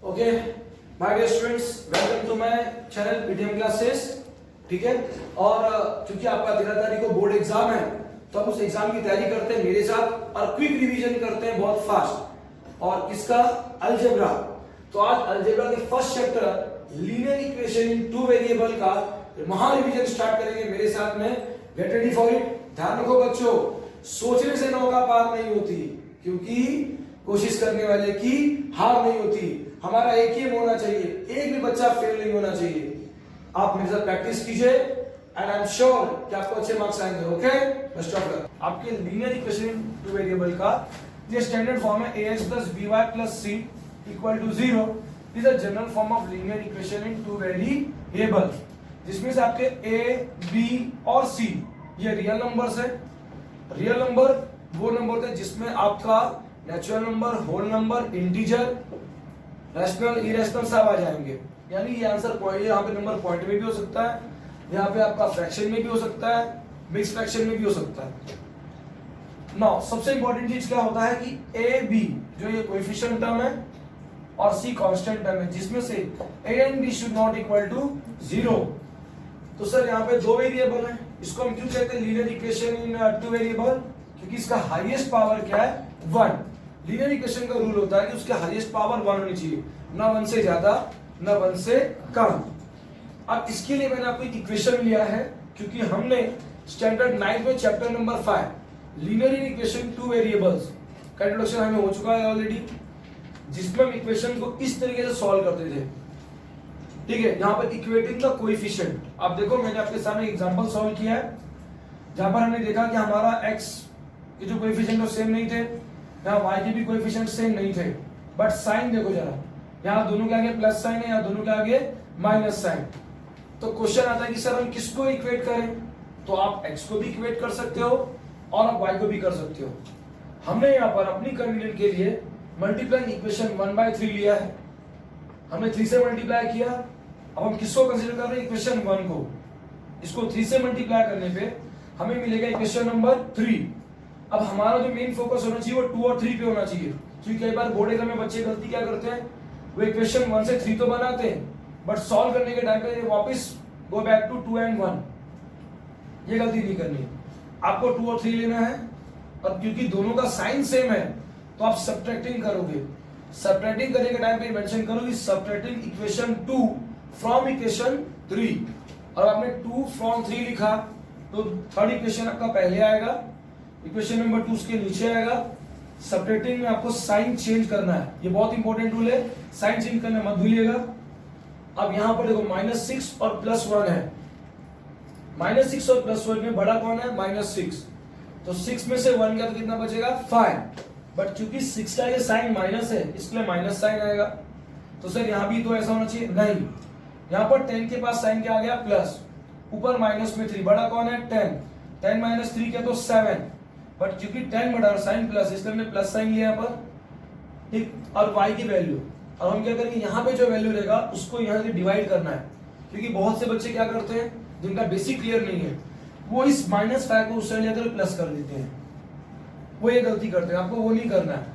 Okay my dear students, welcome to my channel PTM classes. ठीक है, और क्योंकि आपका 13 तारीख को बोर्ड एग्जाम है तो आप उस एग्जाम की तैयारी करते हैं मेरे साथ और क्विक रिवीजन करते हैं बहुत फास्ट। और किसका? अलजेब्रा। तो आज अलजेब्रा के first chapter linear equation in two variable का महा रिवीजन स्टार्ट करेंगे मेरे साथ में। Get ready for it. ध्यान रखो बच्चों, सोचने से नौका पार नहीं होती, क्योंकि कोशिश करने वाले की हार नहीं होती। हमारा एक ही होना चाहिए, एक भी बच्चा फेल नहीं होना चाहिए। आप मेरे साथ प्रैक्टिस कीजिए एंड आई एम श्योर कि आपको अच्छे मार्क्स आएंगे। Okay, best of luck. आपके linear equation in two variable का ये स्टैंडर्ड फॉर्म है ax plus by plus c equal to 0। This is general form of linear equation in two variable, जिसमें से आपके a, b और c ये real numbers है। रियल नंबर वो नंबर थे जिसमें आपका natural number, whole number, integer, rational, irrational सब आ जाएंगे। यानी ये आंसर पॉइंट, यहाँ पे नंबर पॉइंट में भी हो सकता है, यहाँ पे आपका फ्रैक्शन में भी हो सकता है, मिक्स फ्रैक्शन में भी हो सकता है। नाउ सबसे इंपॉर्टेंट चीज क्या होता है कि ए बी जो ये कोएफिशिएंट टर्म है और सी कांस्टेंट टर्म है, जिसमें से A and B should not equal to 0। तो सर यहाँ पे दो वेरिएबल है, इसको हम क्यों कहते हैं linear equation in two variable? क्योंकि इसका हाईएस्ट पावर क्या है? 1। लीनियर इक्वेशन का रूल होता है कि उसके हाईएस्ट पावर 1 होनी चाहिए, ना 1 से ज्यादा ना 1 से कम। अब इसके लिए मैंने आपको इक्वेशन लिया है, क्योंकि हमने स्टैंडर्ड 9 में chapter number 5 linear equation two variables का इंट्रोडक्शन हमें हो चुका है ऑलरेडी, जिसमें हम इक्वेशन को इस तरीके से सॉल्व करते थे। ठीक है, यहाँ पर इक्वेटिंग द कोएफिशिएंट। आप देखो, मैंने आपके सामने एग्जांपल सॉल्व किया है जहां पर हमने देखा कि हमारा x के जो कोएफिशिएंट वो सेम नहीं थे, यहाँ y के भी कोएफिशिएंट सेम नहीं थे, बट साइन देखो जरा, यहाँ दोनों के आगे प्लस साइन है, यहाँ दोनों के आगे माइनस साइन। तो क्वेश्चन आता है कि सर हम किसको इक्वेट करें? तो आप x को भी इक्वेट कर सकते हो और आप y को भी कर सकते हो। हमने यहाँ पर अपनी कन्वीनियंस के लिए मल्टीप्लाइंग इक्वेशन 1/3 लिया है, हमने 3 से मल्टीप्लाई किया। अब हम किसको कंसीडर कर रहे हैं? इक्वेशन 1 को। इसको 3 से मल्टीप्लाई करने पे हमें मिलेगा इक्वेशन नंबर 3। अब हमारा जो मेन फोकस होना चाहिए वो 2 और 3 पे होना चाहिए, क्योंकि कई बार बोर्ड एग्जाम में बच्चे गलती क्या करते हैं, वो इक्वेशन 1 से 3 तो बनाते हैं, बट सॉल्व करने के टाइम पे वापस गो बैक टू 2 एंड 1। ये गलती नहीं करनी, आपको 2 और 3 लेना है। और क्योंकि दोनों का साइन सेम है तो आप सब्ट्रैक्टिंग करोगे। सब्ट्रैक्टिंग करने के टाइम पे मेंशन करो कि सब्ट्रैक्टिंग इक्वेशन 2 फ्रॉम इक्वेशन 3। और आपने 2 फ्रॉम 3 लिखा तो थर्ड इक्वेशन आपका पहले आएगा, इक्वेशन नंबर 2 उसके नीचे आएगा। सब्ट्रैक्टिंग में आपको साइन चेंज करना है, ये बहुत इंपॉर्टेंट रूल है, साइन चेंज करना मत भूलिएगा। अब यहां पर देखो -6 और +1 है, -6 और +1 में बड़ा कौन है? -6। तो 6 में से 1 का तो कितना बचेगा? 5। बट क्योंकि 6 का ये साइन माइनस है, इसलिए माइनस साइन आएगा। तो सर यहां भी तो ऐसा होना चाहिए, नहीं। यहां पर 10 के पास साइन क्या आ गया? प्लस, ऊपर माइनस में 3, बड़ा कौन है? 10। 10 - 3 क्या? तो 7। बट क्योंकि 10 बड़ा और साइन प्लस, इसलिए हमने प्लस साइन लिया यहाँ पर। ठीक, और y की वैल्यू, और हम क्या करेंगे, यहाँ पे जो वैल्यू रहेगा उसको यहाँ से डिवाइड करना है। क्योंकि बहुत से बच्चे क्या करते हैं जिनका बेसिक क्लियर नहीं है, वो इस -5 को उस साइड लेकर प्लस कर देते हैं, वो ये गलती करते हैं। आपको वो नहीं करना है।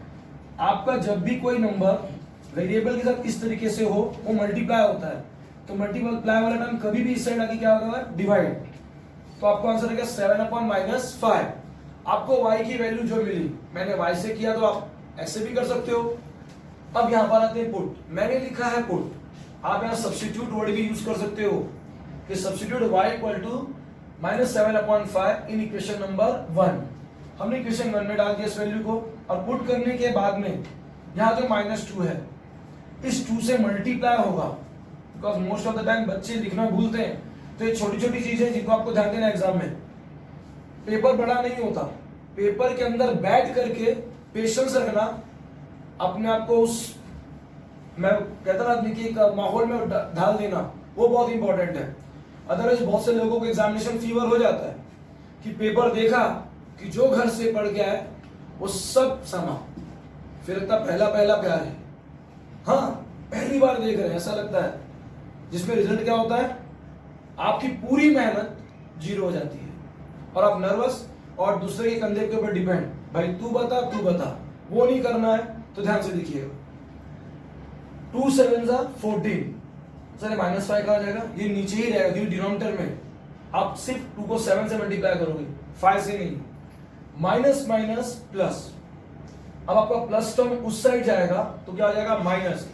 आपका जब भी कोई नंबर वेरिएबल के साथ इस तरीके से हो, वो मल्टीप्लाई होता है, तो मल्टीप्लाई वाला टर्म कभी भी इस साइड आके क्या होगा? डिवाइड। तो आपको आंसर आएगा 7/-5। आपको y की वैल्यू जो मिली, मैंने y से किया तो आप ऐसे भी कर सकते हो। अब यहां पर आते हैं पुट। मैंने लिखा है पुट, आप यहां सब्स्टिट्यूट वर्ड भी यूज कर सकते हो कि सब्स्टिट्यूट y = -7/5 इन इक्वेशन नंबर 1। हमने इक्वेशन 1 में डाल दिया इस वैल्यू को, और पुट करने के बाद में यहां जो -2 है, इस 2 से मल्टीप्लाई होगा। Because most of the time बच्चे लिखना भूलते हैं, तो ये छोटी छोटी चीजें जिनको आपको ध्यान देना एग्जाम में। पेपर बड़ा नहीं होता, पेपर के अंदर बैठ करके पेशेंस रखना, अपने आप को उस, मैं कहता ना आदमी की एक माहौल में ढाल देना, वो बहुत इंपॉर्टेंट है। अदरवाइज बहुत से लोगों को एग्जामिनेशन फीवर हो जाता है कि पेपर देखा कि जो घर से पढ़ के आए वो सब समा, फिर लगता पहला प्यार है। हाँ, पहली बार देख रहे हैं, ऐसा लगता है, जिसमें रिजल्ट क्या होता है? आपकी पूरी मेहनत 0 हो जाती है और आप नर्वस और दूसरे के कंधे के ऊपर डिपेंड, भाई तू बता। वो नहीं करना है, तो ध्यान से देखिएगा। 2 7 जा 14, सर -5 कहा जाएगा, ये नीचे ही रहेगा क्योंकि डिनोमिनेटर में आप सिर्फ 2 को 7 से मल्टीप्लाई करोगे, 5 से नहीं। माइनस माइनस प्लस, अब आपका प्लस टर्म उस साइड जाएगा तो क्या आ जाएगा माइनस।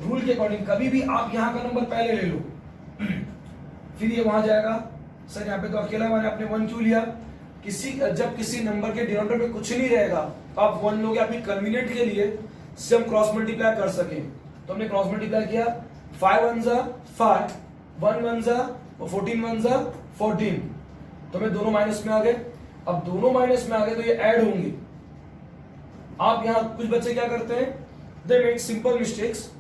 रूल के अकॉर्डिंग कभी भी आप यहाँ का नंबर पहले ले लो फिर ये वहां जाएगा। सर यहाँ पे तो अकेला मैंने आपने 1 क्यों लिया, जब किसी नंबर के डिनोमिनेटर में कुछ नहीं रहेगा तो आप 1 लोगे अपनी कन्वीनियंट के लिए, से हम क्रॉस मल्टीप्लाई कर सके। तो हमने क्रॉस मल्टीप्लाई किया, 5 1 जा 5, 1 1 जा 14 1 जा 14, तो हमें दोनों माइनस में आ गए। अब दोनों माइनस में आ गए तो ये ऐड होंगे। आप यहाँ कुछ बच्चे क्या करते हैं, दे मेक सिंपल मिस्टेक्स,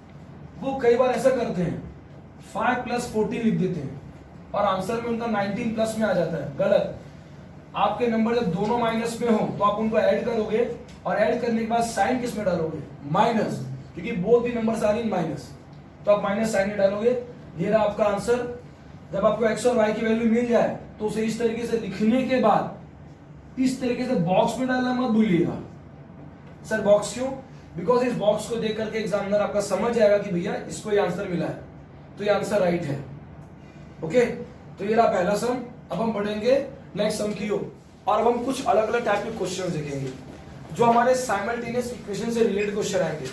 वो कई बार ऐसा करते हैं 5 + 14 लिख देते हैं और आंसर में उनका 19 प्लस में आ जाता है, गलत। आपके नंबर जब दोनों माइनस में हो तो आप उनको ऐड करोगे और ऐड करने के बाद साइन किस में डालोगे, माइनस, क्योंकि बोथ भी नंबर आ रही माइनस, तो आप माइनस साइन में डालोगे। ये रहा आपका आंसर। जब आपको x और y की वैल्यू मिल जाए तो उसे इस तरीके से लिखने के बाद इस तरीके से बॉक्स में डालना मत भूलिएगा। सर बॉक्स क्यों, बिकॉज इस बॉक्स को देख करके एग्जामिनर आपका समझ जाएगा कि भैया इसको ये आंसर मिला है, तो ये आंसर राइट है। ओके, तो ये रहा पहला सम। अब हम बढ़ेंगे नेक्स्ट सम की ओर और अब हम कुछ अलग अलग टाइप के क्वेश्चन देखेंगे जो हमारे साइमल्टेनियस इक्वेशन से रिलेटेड क्वेश्चन आएंगे।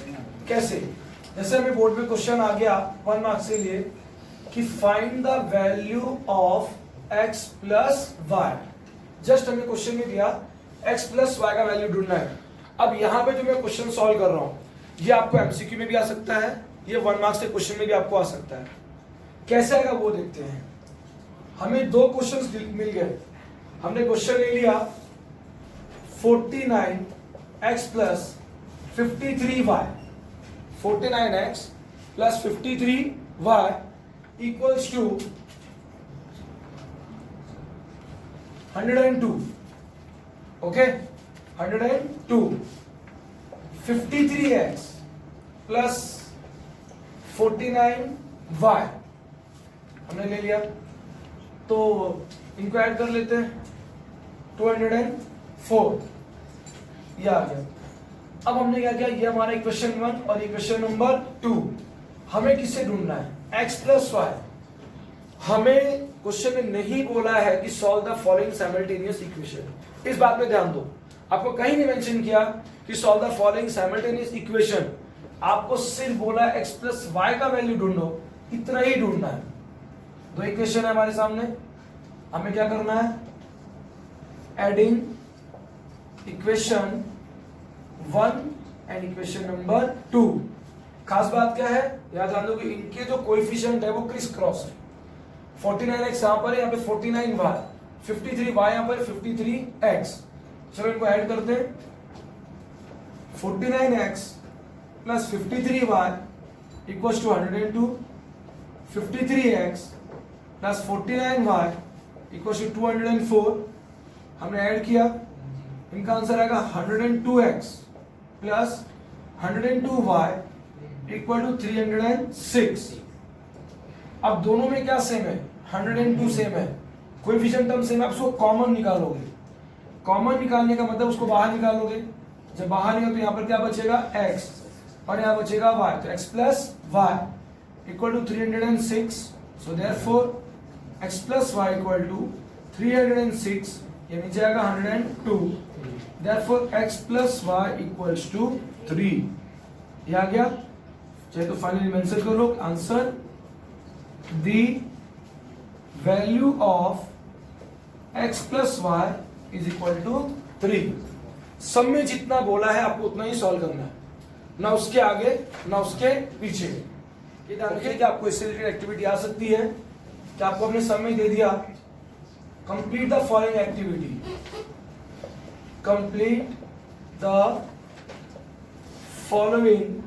कैसे, जैसे हमें बोर्ड में क्वेश्चन आ गया 1 मार्क्स के लिए कि find the value of x plus Y. Just हमें क्वेश्चन में दिया x प्लस वाई का वैल्यू ढूंढना है। अब यहाँ पे जो मैं क्वेश्चन सॉल्व कर रहा हूँ ये आपको एमसीक्यू में भी आ सकता है, ये 1 मार्क्स के क्वेश्चन में भी आपको आ सकता है। कैसे आएगा वो देखते हैं। हमें 2 क्वेश्चंस मिल गए। हमने क्वेश्चन ले लिया 49x plus 53y, 49x plus 53y equals to 102। Okay, 102। 53x plus 49y हमने ले लिया, तो इनको ऐड कर लेते हैं, 204 ये आ गया। अब हमने क्या किया, ये हमारा इक्वेशन 1 और इक्वेशन नंबर 2। हमें किससे ढूंढना है, x प्लस वाई। हमें क्वेश्चन में नहीं बोला है कि solve the following simultaneous equation. इस बात पे ध्यान दो, आपको कहीं नहीं मेंशन किया कि solve the following simultaneous equation. आपको सिर्फ बोला है x प्लस वाई का वैल्यू ढूंढो, इतना ही ढूंढना है। 2 इक्वेशन है हमारे सामने, हमें क्या करना है, adding equation 1 and equation number 2। खास बात क्या है, याद ध्यान दो कि इनके जो कोएफिशिएंट है वो क्रिस क्रॉस है। 49x यहाँ पर है, यहाँ पे 49y, 53y यहाँ पर 53x। चलो इनको ऐड करते हैं, 49x plus 53y equals to 102, 53x plus 49y equals to 204। हमने ऐड किया, इनका आंसर आएगा 102x plus 102y equal to 306। अब दोनों में क्या सेम है, 102 सेम है, कोएफिशिएंट टर्म सेम है। आप उसको कॉमन निकालोगे, कॉमन निकालने का मतलब उसको बाहर निकालोगे। जब बाहर निकालो तो यहाँ पर क्या बचेगा, x और यहाँ बचेगा y, तो x plus Y equal to 306। So therefore x plus Y equal to 306, ये नीचे आएगा 102। Therefore x plus y equals to 3। ये आ गया, चाहे तो फाइनली मेंशन कर लो answer, the value of x plus Y is equal to 3। सब में जितना बोला है आपको उतना ही सॉल्व करना है, ना उसके आगे ना उसके पीछे। ये ध्यान रखिए कि आपको इससे रिलेटेड एक्टिविटी आ सकती है कि आपको अपने समय दे दिया, complete the following activity, complete the following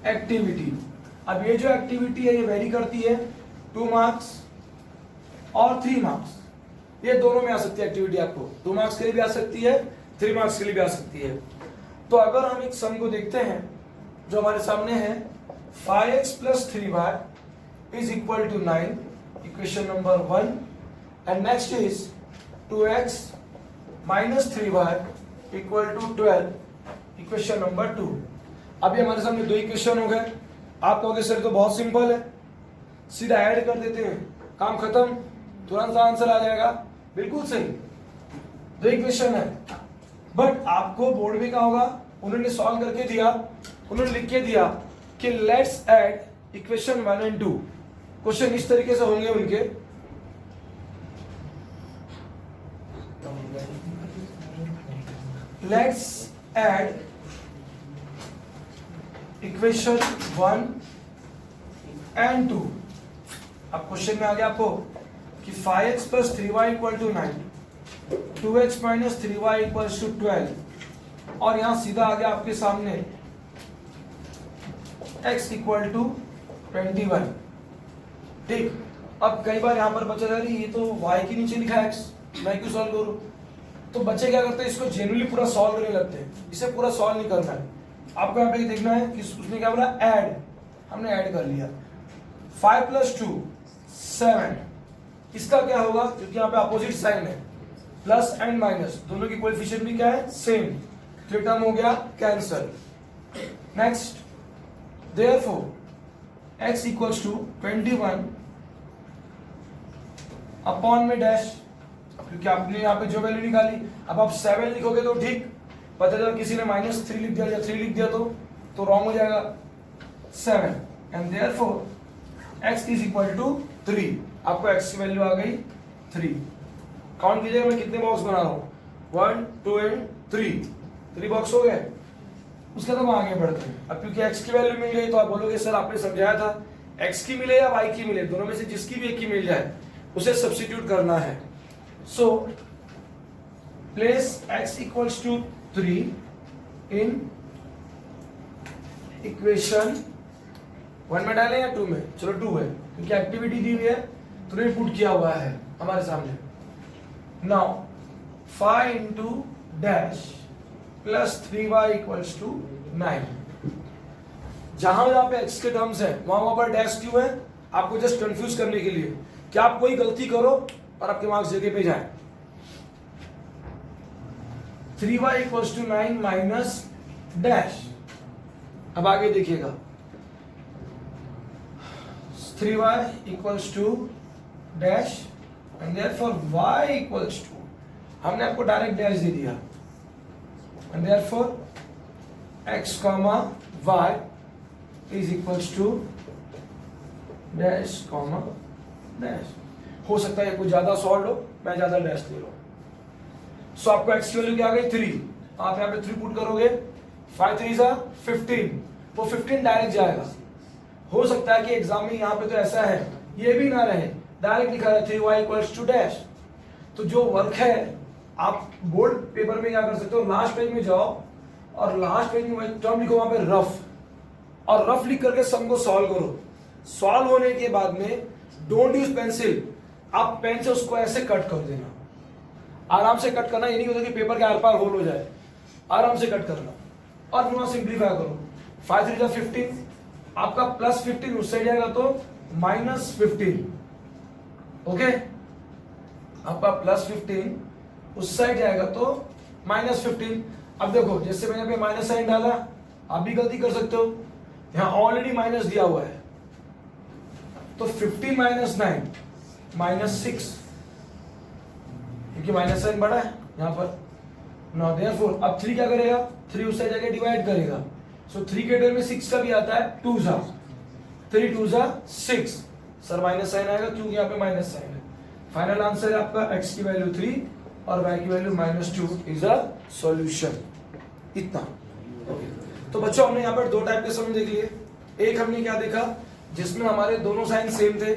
activity. अब ये जो एक्टिविटी है ये वेरी करती है, 2 मार्क्स और 3 मार्क्स, ये दोनों में आ सकती है एक्टिविटी। आपको 2 मार्क्स के लिए भी आ सकती है, 3 मार्क्स के लिए भी आ सकती है। तो अगर हम एक सम को देखते हैं जो हमारे सामने है, 5x plus 3y is equal to 9, equation number 1, and next is 2x minus 3y equal to 12, equation number 2। अभी हमारे सामने दो इक्वेशन हो गए। आप कहोगे सर तो बहुत सिंपल है, सीधा ऐड कर देते हैं, काम खत्म, तुरंत सा आंसर आ जाएगा। बिल्कुल सही, दो इक्वेशन है, बट आपको बोर्ड में क्या होगा, उन्होंने सॉल्व करके दिया, उन्होंने लिख के दिया कि let's add equation 1 and 2। Question इस तरीके से होंगे उनके, लेट्स ऐड इक्वेशन 1 एंड 2। अब क्वेश्चन में आ गया आपको कि 5x plus 3y equal to 9, 2x minus 3y equals to 12, और यहां सीधा आ गया आपके सामने x equal to 21। ठीक, अब कई बार यहां पर बच्चा जा रही ये तो y के नीचे लिखा है x, मैं क्यों सॉल्व करूं? तो बच्चे क्या करते हैं, इसको जेन्युइनली पूरा सॉल्व करने लगते हैं। इसे पूरा सॉल्व नहीं करना है, आपको यहाँ पे देखना है कि उसने क्या बोला, ऐड, हमने ऐड कर लिया। 5 plus 2 7, इसका क्या होगा, क्योंकि यहाँ पे अपोजिट साइन है, प्लस एंड माइनस दोनों की कोएफिशिएंट भी क्या है, सेम, तो टर्म हो गया cancel. Next, therefore x equals to 21 upon में डैश, क्योंकि आपने यहाँ पे जो वैल्यू निकाली, अब आप 7 लिखोगे तो ठीक, पता चला किसी ने -3 लिख दिया या 3 लिख दिया तो रॉन्ग हो जाएगा। 7 and therefore x is equal to 3, आपको x की वैल्यू आ गई 3। काउंट कीजिएगा मैं कितने बॉक्स बना रहा हूँ, 1 2 एंड 3 बॉक्स हो गए। उसके बाद हम आगे बढ़ते हैं। अब क्योंकि x की वैल्यू मिल गई तो आप बोलोगे सर आपने समझाया था x की मिले या y की मिले, दोनों में से जिसकी भी एक की मिल जाए उसे सब्स्टिट्यूट करना है। So place x equals to 3 in equation 1 में डालें या 2 में, चलो 2 है क्योंकि एक्टिविटी दी हुई है तो ये पुट किया हुआ है हमारे सामने। Now 5 into dash plus 3y equals to 9। जहां पे x के टर्म्स है वहां पर डैश क्यों है, आपको जस्ट कंफ्यूज करने के लिए कि आप कोई गलती करो और आपके मार्क्स जगह पे जाए। 3y equals to 9 minus dash, अब आगे देखिएगा 3y equals to dash and therefore y equals to, हमने आपको डायरेक्ट डैश दे दिया, and therefore x comma y is equals to dash comma dash. हो सकता है कुछ ज्यादा सॉल्व हो, मैं ज्यादा डैश दे रहा हूं। सो आपको x की वैल्यू क्या आ गई 3, आप यहाँ पे 3 पुट करोगे, 5 3 15, वो 15 डायरेक्ट जाएगा। हो सकता है कि एग्जाम में यहाँ पे तो ऐसा है ये भी ना रहे, डायरेक्ट लिखा है 3y इक्वल्स टू डैश। तो जो वर्क है आप बोर्ड पेपर में क्या कर सकते हो, लास्ट पेज में जाओ और लास्ट पेज में टर्म लिखो वहां पे रफ, और रफ लिख करके सम को सॉल्व करो। सॉल्व होने के बाद में डोंट यूज पेंसिल, आप पेन से उसको ऐसे कट कर देना, आराम से कट करना, ये नहीं होता कि पेपर के आर पार होल हो जाए, आराम से कट करना और फिर वहां सिंप्लीफाई करो। 5 3 15, आपका प्लस 15 उस साइड जाएगा तो माइनस 15, ओके, आपका प्लस 15 उस साइड जाएगा तो माइनस 15। अब देखो जैसे मैंने पे माइनस साइन डाला, आप भी गलती कर सकते हो, यहां ऑलरेडी माइनस दिया हुआ है तो 15 माइनस 9 माइनस 6, क्योंकि माइनस साइन बड़ा है यहां पर। नाउ देयरफॉर अब 3 क्या करेगा, 3 उस साइड जाके डिवाइड करेगा, सो 3 के टेबल में 6 का भी आता है, 2 जा 3 2 जा 6, सर माइनस साइन आएगा क्योंकि यहाँ पे माइनस साइन है। फाइनल आंसर है आपका x की वैल्यू 3 और y की वैल्यू -2 इज अ सॉल्यूशन। इतना ओके। तो बच्चों हमने यहाँ पर दो टाइप के सम देख लिए। एक हमने क्या देखा जिसमें हमारे दोनों साइन सेम थे,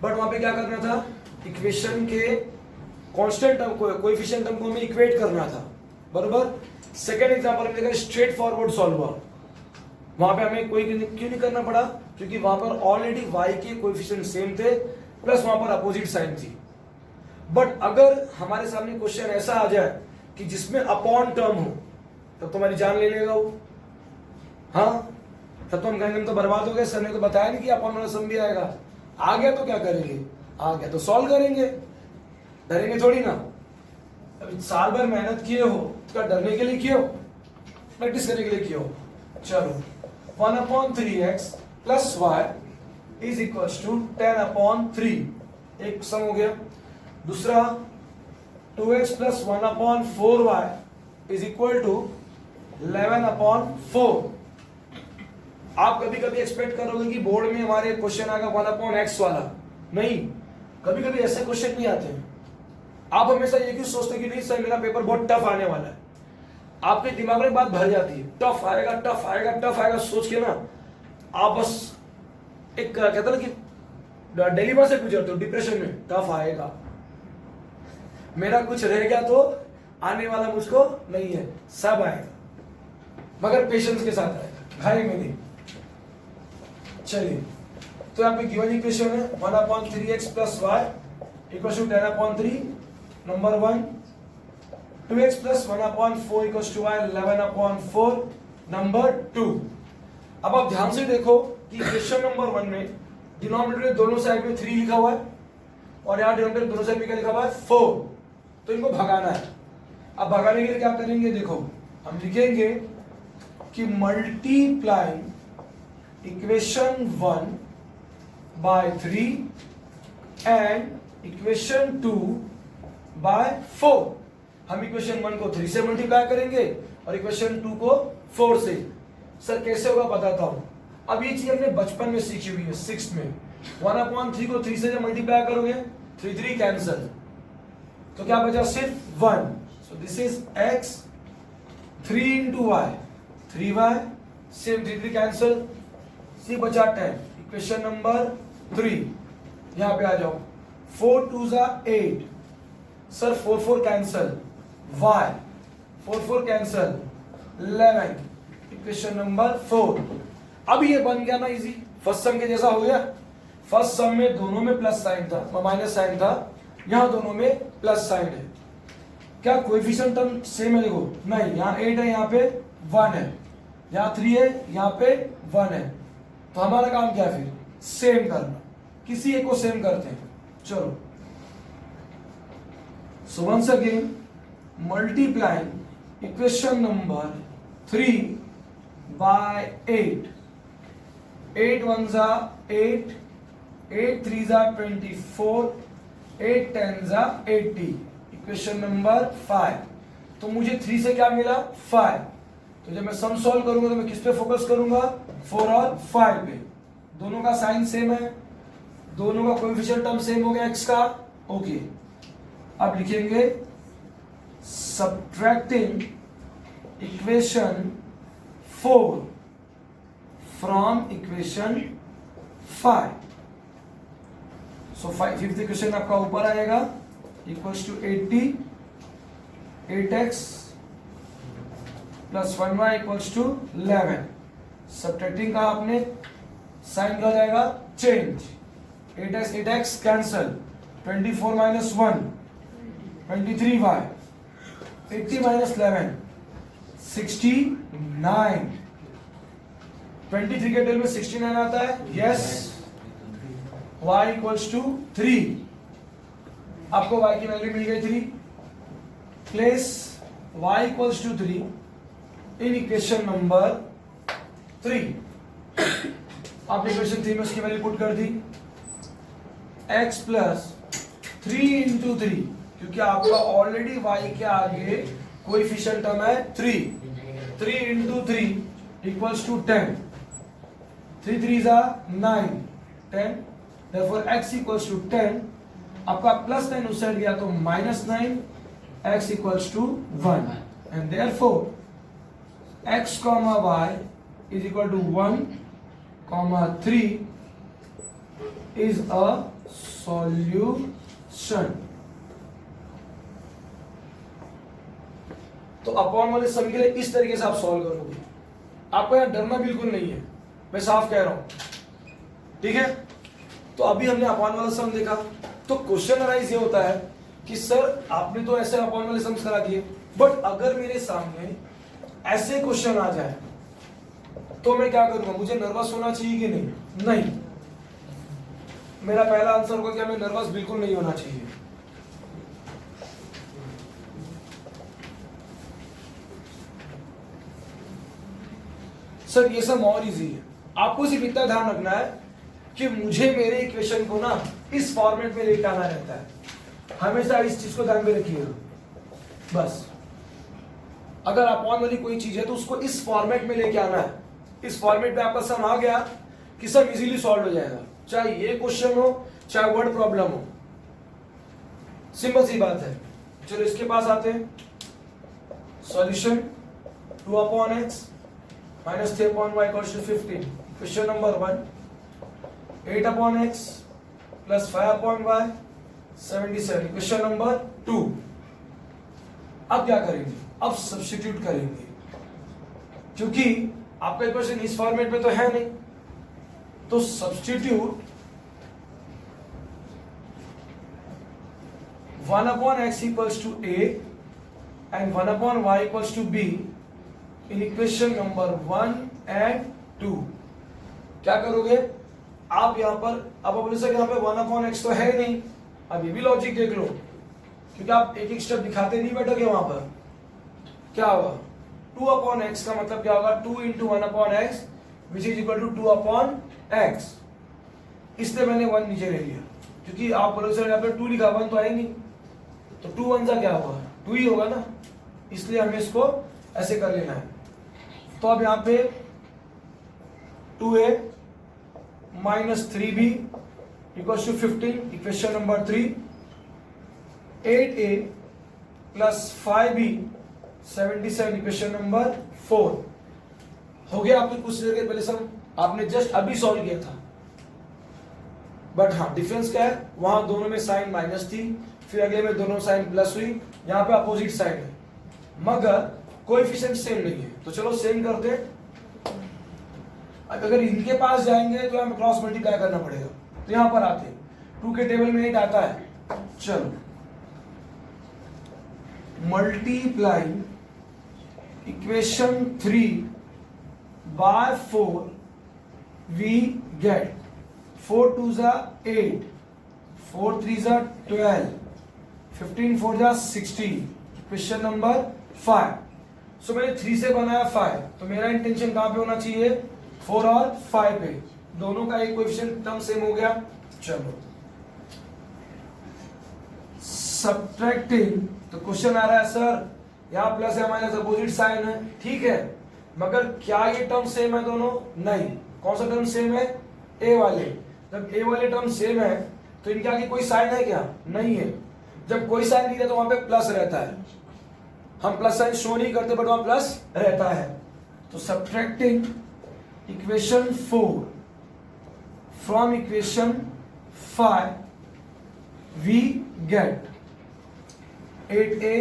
बट वहां पे क्या करना था, इक्वेशन के कांस्टेंट टर्म को, कोएफिशिएंट टर्म को हमें इक्वेट करना था, बरोबर। सेकंड एग्जांपल में देखा स्ट्रेट फॉरवर्ड सॉल्वर, वहां पे हमें कोई क्यों नहीं करना पड़ा, क्योंकि वहां पर ऑलरेडी y के कोएफिशिएंट सेम थे, प्लस वहां पर अपोजिट साइन थी। बट अगर हमारे सामने क्वेश्चन ऐसा आ जाए कि जिसमें अपॉन टर्म हो, तब तुम्हारी जान ले लेगा वो, हाँ, तब तो हम कहेंगे हम तो बर्बाद हो गए, सर ने तो बताया नहीं कि अपॉन वाला सम भी आएगा। आ गया तो क्या करेंगे, आ गया तो सॉल्व करेंगे, डरेंगे थोड़ी ना। अब साल भर मेहनत किए हो, तो क्या डरने के लिए किए हो, प्रैक्टिस करने के लिए किए हो। चलो 1/3x plus Y is equal to 10/3, एक सम हो गया। दूसरा 2x plus 1/4y is equal to 11/4। आप कभी कभी एक्सपेक्ट करोगे कि बोर्ड में हमारे क्वेश्चन आएगा 1/x वाला, नहीं, कभी कभी ऐसे क्वेश्चन नहीं आते हैं। आप हमेशा ये क्यों सोचते कि नहीं सर मेरा पेपर बहुत टफ आने वाला है, आपके दिमाग में बात भर जाती है, टफ आएगा टफ आएगा टफ आएगा सोच के ना आप बस एक कहते ना कि डिलेमा से गुजरते हो, डिप्रेशन में, टफ आएगा, मेरा कुछ रह गया तो आने वाला मुझको नहीं है, सब आएगा मगर पेशेंस के साथ आएगा, खाई में नहीं। चलिए, तो यहाँ पे गिवन इक्वेशन है 1/3x plus Y equal to 10/3, number 1। 2x plus 1/4 equal to y 11/4, number 2। अब आप ध्यान से देखो कि क्वेश्चन नंबर 1 में डिनोमिनेटर दोनों साइड में 3 लिखा हुआ है और यहाँ डिनोमिनेटर दोनों साइड में क्या लिखा हुआ है 4, तो इनको भगाना है। अब भगाने के लिए क्या करेंगे, देखो हम लिखेंगे कि multiplying equation 1 by 3 and equation 2 by 4। हम इक्वेशन 1 को 3 से मल्टीप्लाई करेंगे और इक्वेशन 2 को 4 से। सर कैसे होगा बताता हूं। अब ये चीज हमने बचपन में सीखी हुई है, 6th में। 1/3 को 3 से जब मल्टीप्लाई करोगे 3 3 कैंसल, तो क्या बचा सिर्फ 1। So this is x, 3 into y 3y, same 3 3 cancel, c बचा 10। इक्वेशन नंबर 3 यहां पे आ जाओ, 4 2 8, sir 4 4 cancel, y 4 4 cancel, 11, equation number 4। अब ये बन गया ना इजी, फर्स्ट सम के जैसा हो गया। फर्स्ट सम में दोनों में प्लस साइन था, माइनस साइन था, यहां दोनों में प्लस साइन है। क्या कोएफिशिएंट टर्म सेम है? देखो नहीं, यहां 8 है, यहां पे 1 है, यहां 3 है, यहां पे 1 है, तो हमारा काम क्या है फिर सेम करना, किसी एक को सेम करते हैं। चलो, so once again multiplying equation number 3 by 8, 8 1 8, 8 3 24, 8 10 80, equation number 5। तो मुझे 3 से क्या मिला 5, तो जब मैं सम सॉल्व करूंगा तो मैं किस पे फोकस करूंगा 4 और 5 पे। दोनों का साइन सेम है, दोनों का कोएफिशिएंट टर्म सेम हो गया x का, ओके। अब लिखेंगे subtracting equation 4 from equation 5। So 5th equation आपका ऊपर आएगा, equals to 80, 8x plus 1y equals to 11। Subtracting का आपने साइन क्या जाएगा change, 8x cancel, 24 minus 1 23y, 80 minus 11 69, 23 के टेल में 69 आता है, यस। y इक्वल्स टू 3, आपको y की वैल्यू मिल गई 3, place y equals to 3 in equation number 3। आपने इक्वेशन 3 में उसकी वैल्यू पुट कर दी, x प्लस 3 इंटू 3, क्योंकि आपका ऑलरेडी y के आगे कोएफिशिएंट टर्म है 3 into 3 equals to 10, 3 3 9 10, therefore x equals to 10। आपका प्लस 9 उस साइड गया तो minus 9, x equals to 1, and therefore x comma y is equal to 1 comma 3 is a solution. तो अपॉन वाले सम के लिए इस तरीके से आप सॉल्व करोगे, आपको यहां डरना बिल्कुल नहीं है, मैं साफ कह रहा हूं, ठीक है। तो अभी हमने अपॉन वाला सम देखा, तो क्वेश्चन अराइज ये होता है कि सर आपने तो ऐसे अपॉन वाले सम्स करा दिए, बट अगर मेरे सामने ऐसे क्वेश्चन आ जाए तो मैं क्या करूंगा, मुझे नर्वस होना चाहिए कि नहीं? नहीं, मेरा पहला आंसर होगा कि हमें नर्वस बिल्कुल नहीं होना चाहिए। सर ये सब और इजी है, आपको सिर्फ इतना ध्यान रखना है कि मुझे मेरे इक्वेशन को ना इस फॉर्मेट में लेके आना रहता है, हमेशा इस चीज को ध्यान में रखिएगा बस। अगर अपॉन वाली कोई चीज है तो उसको इस फॉर्मेट में लेके आना है, इस फॉर्मेट में आपका सम आ गया कि सब इजीली सॉल्व हो जाएगा, चाहे ये क्वेश्चन हो चाहे वर्ड प्रॉब्लम हो, सिंपल सी बात है। चलो इसके पास आते हैं, solution 2/x minus 3/y equals to 15, question number 1, 8/x plus 5/y 77, question number 2। अब क्या करेंगे, अब सब्स्टिट्यूट करेंगे, क्योंकि आपका इक्वेशन इस फॉर्मेट में तो है नहीं, तो substitute 1/x equals to a and 1/y equals to b in equation number 1 and 2। क्या करोगे आप यहां पर, अब बोले सर यहां पे 1/x तो है नहीं, अब ये भी लॉजिक देख लो, क्योंकि आप एक एक स्टेप दिखाते नहीं बैठोगे वहां पर। क्या होगा 2/x का मतलब क्या होगा 2 into 1/x which is equal to 2/x, इसलिए मैंने 1 नीचे ले लिया, क्योंकि आप बोलोगे सर यहाँ पे 2 लिखा 1 तो है नहीं, तो 2 1 क्या होगा 2 ही होगा ना, इसलिए हमें इसको ऐसे कर लेना है। तो अब यहाँ पे 2a minus 3b equals to 15, equation number 3, 8a plus 5b 77, equation number 4। हो गया आपने कुछ देर के पहले सर आपने जस्ट अभी सॉल्व किया था, बट हाँ डिफरेंस क्या है, वहां दोनों में साइन माइनस थी, फिर अगले में दोनों साइन प्लस हुई, यहाँ पे अपोजिट साइन है, मगर कोएफिशिएंट सेम नहीं है, तो चलो सेम करते हैं। अगर इनके पास जाएंगे तो हमें क्रॉस मल्टीप्लाई करना पड़ेगा, तो यहां पर आते 2 के टेबल में 8 आता है, चलो multiply equation 3 by 4 we get 4 2s are 8, 4 3s are 12, 15 4s are 16, question number 5। सो मैंने 3 से बनाया 5, तो मेरा इंटेंशन कहां पे होना चाहिए 4 और 5 पे, दोनों का एक कोएफिशिएंट टर्म सेम हो गया। चलो सब्ट्रैक्टिंग, तो क्वेश्चन आ रहा है सर यहाँ प्लस या माइनस अपोजिट साइन है, ठीक है, मगर क्या ये टर्म सेम है दोनों, नहीं। कौन सा टर्म सेम है, ए वाले, जब ए वाले टर्म सेम है तो इनके आगे कोई साइन है क्या, नहीं है, जब कोई साइन नहीं है तो वहां पे प्लस रहता है, हम प्लस साइन शो नहीं करते बट वहां प्लस रहता है। तो subtracting equation 4 from equation 5 we get 8a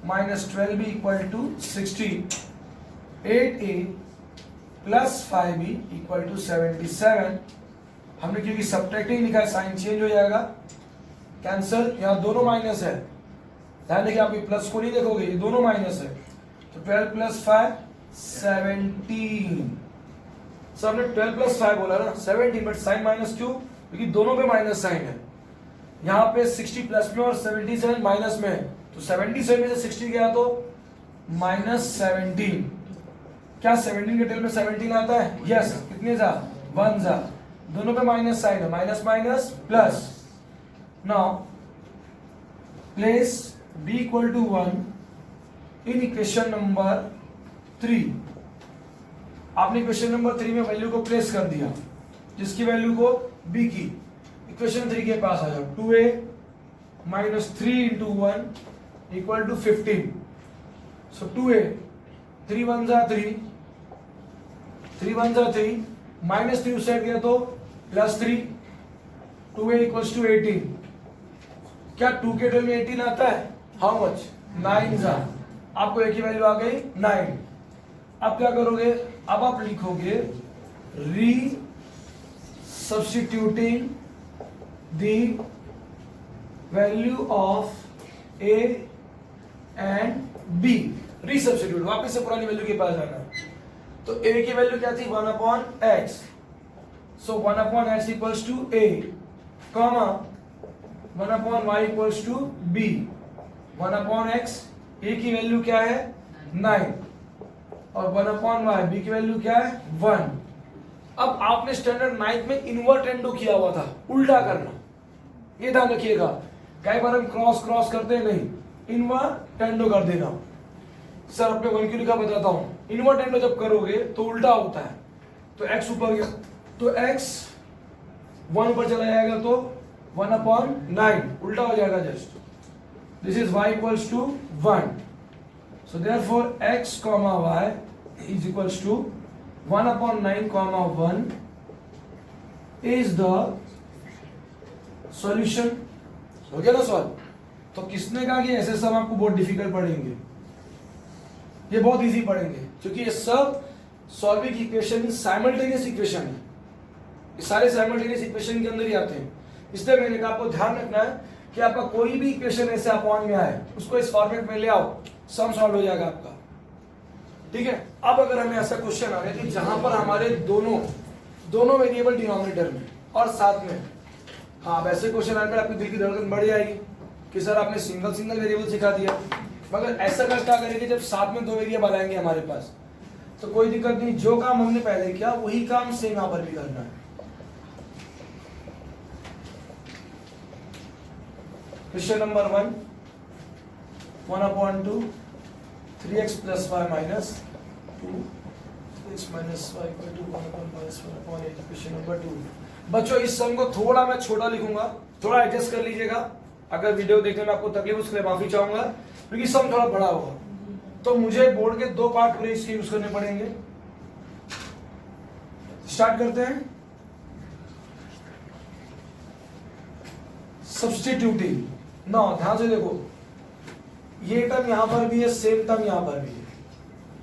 minus 12b equal to 16, 8a plus 5b equal to 77। हमने क्योंकि सब्ट्रैक्टिंग लिखा है साइन चेंज हो जाएगा, कैंसल, यहाँ दोनों माइनस है, ध्यान देखिए आप प्लस को नहीं देखोगे, ये दोनों माइनस है, तो 12 plus 5 17। सर हमने 12 plus 5 बोला ना 17, बट साइन माइनस क्यों, क्योंकि दोनों पे माइनस साइन है, यहाँ पे 60 प्लस में और 77 माइनस में है, तो 77 में से 60 गया तो -17। क्या 17 के टेल में 17 आता है, यस, कितने जा 1 जा, दोनों पे माइनस साइन है, minus minus plus. Now place b equal to 1 in equation number 3। आपने इक्वेशन नंबर 3 में वैल्यू को प्लेस कर दिया, जिसकी वैल्यू को b की, इक्वेशन 3 के पास आ जाओ, 2a minus 3 into 1 equal to 15। so 2a 3 1s are 3, 3 1s are 3, minus 3 उस साइड गया तो प्लस 3, 2a equals to 18। क्या 2 के टेल में 18 आता है, हाउ मच 9 जा, आपको एक ही वैल्यू आ गई 9। अब क्या करोगे, अब आप लिखोगे री substituting the value of a and b, resubstitute, वापस से पुरानी वैल्यू के पास जाना। तो a की वैल्यू क्या थी 1/x, so 1/x equals to a, comma 1/y equals to b, 1/x, a की वैल्यू क्या है 9, और 1/y, b की वैल्यू क्या है 1। अब आपने स्टैंडर्ड 9th में इन्वर्टेंडो किया हुआ था, उल्टा करना, ये ध्यान रखिएगा। कई बार हम क्रॉस क्रॉस करते हैं, नहीं, इन्वर्टेंडो कर देना। सर अपने 1 क्यू लिखा, बताता हूं, इन्वर्टेंडो जब करोगे तो उल्टा होता है। तो x ऊपर गया तो x 1 ऊपर चला जाएगा तो 1/9 उल्टा हो जाएगा just. This is y equals to 1। So therefore x, y is equals to 1/9, 1 is the solution. हो गया ना सॉल्व। तो किसने कहा कि ऐसे सब आपको बहुत डिफिकल्ट पढ़ेंगे? ये बहुत इजी पढ़ेंगे, क्योंकि ये सब सॉल्विंग इक्वेशन साइमल्टेनियस इक्वेशन है। ये सारे साइमल्टेनियस इक्वेशन के अंदर ही आते हैं। इसलिए मैंने कहा आपको ध्यान रखना है कि आपका कोई भी इक्वेशन ऐसे अपॉन में आए, उसको इस फॉर्मेट में ले आओ, सम सॉल्व हो जाएगा आपका। ठीक है। अब अगर हमें ऐसा क्वेश्चन आ गया कि जहां पर हमारे दोनों वेरिएबल डिनोमिनेटर में और साथ में, हाँ वैसे क्वेश्चन आने पर आपकी दिल की धड़कन बढ़ जाएगी कि सर आपने सिंगल वेरिएबल सिखा दिया। मगर ऐसा कर क्या करेंगे, जब साथ में 2 वेरिएबल आएंगे हमारे पास तो कोई दिक्कत नहीं, जो काम हमने पहले किया वही काम सेम यहां पर भी करना है। Question number 1, 1/2 3x + y - 2 x - y = 1/8। Question number 2। बच्चों इस सम को थोड़ा मैं छोटा लिखूंगा, थोड़ा एडजस्ट कर लीजिएगा। अगर वीडियो देखने में आपको तकलीफ, उसके लिए माफी चाहूंगा, क्योंकि सम थोड़ा बड़ा होगा तो मुझे बोर्ड के 2 पार्ट पूरे इसके यूज करने पड़ेंगे। स्टार्ट करते हैं। सब्स्टिट्यूटिंग। ना ध्यान से देखो, ये टर्म यहां पर भी है, सेम टर्म यहां पर भी है,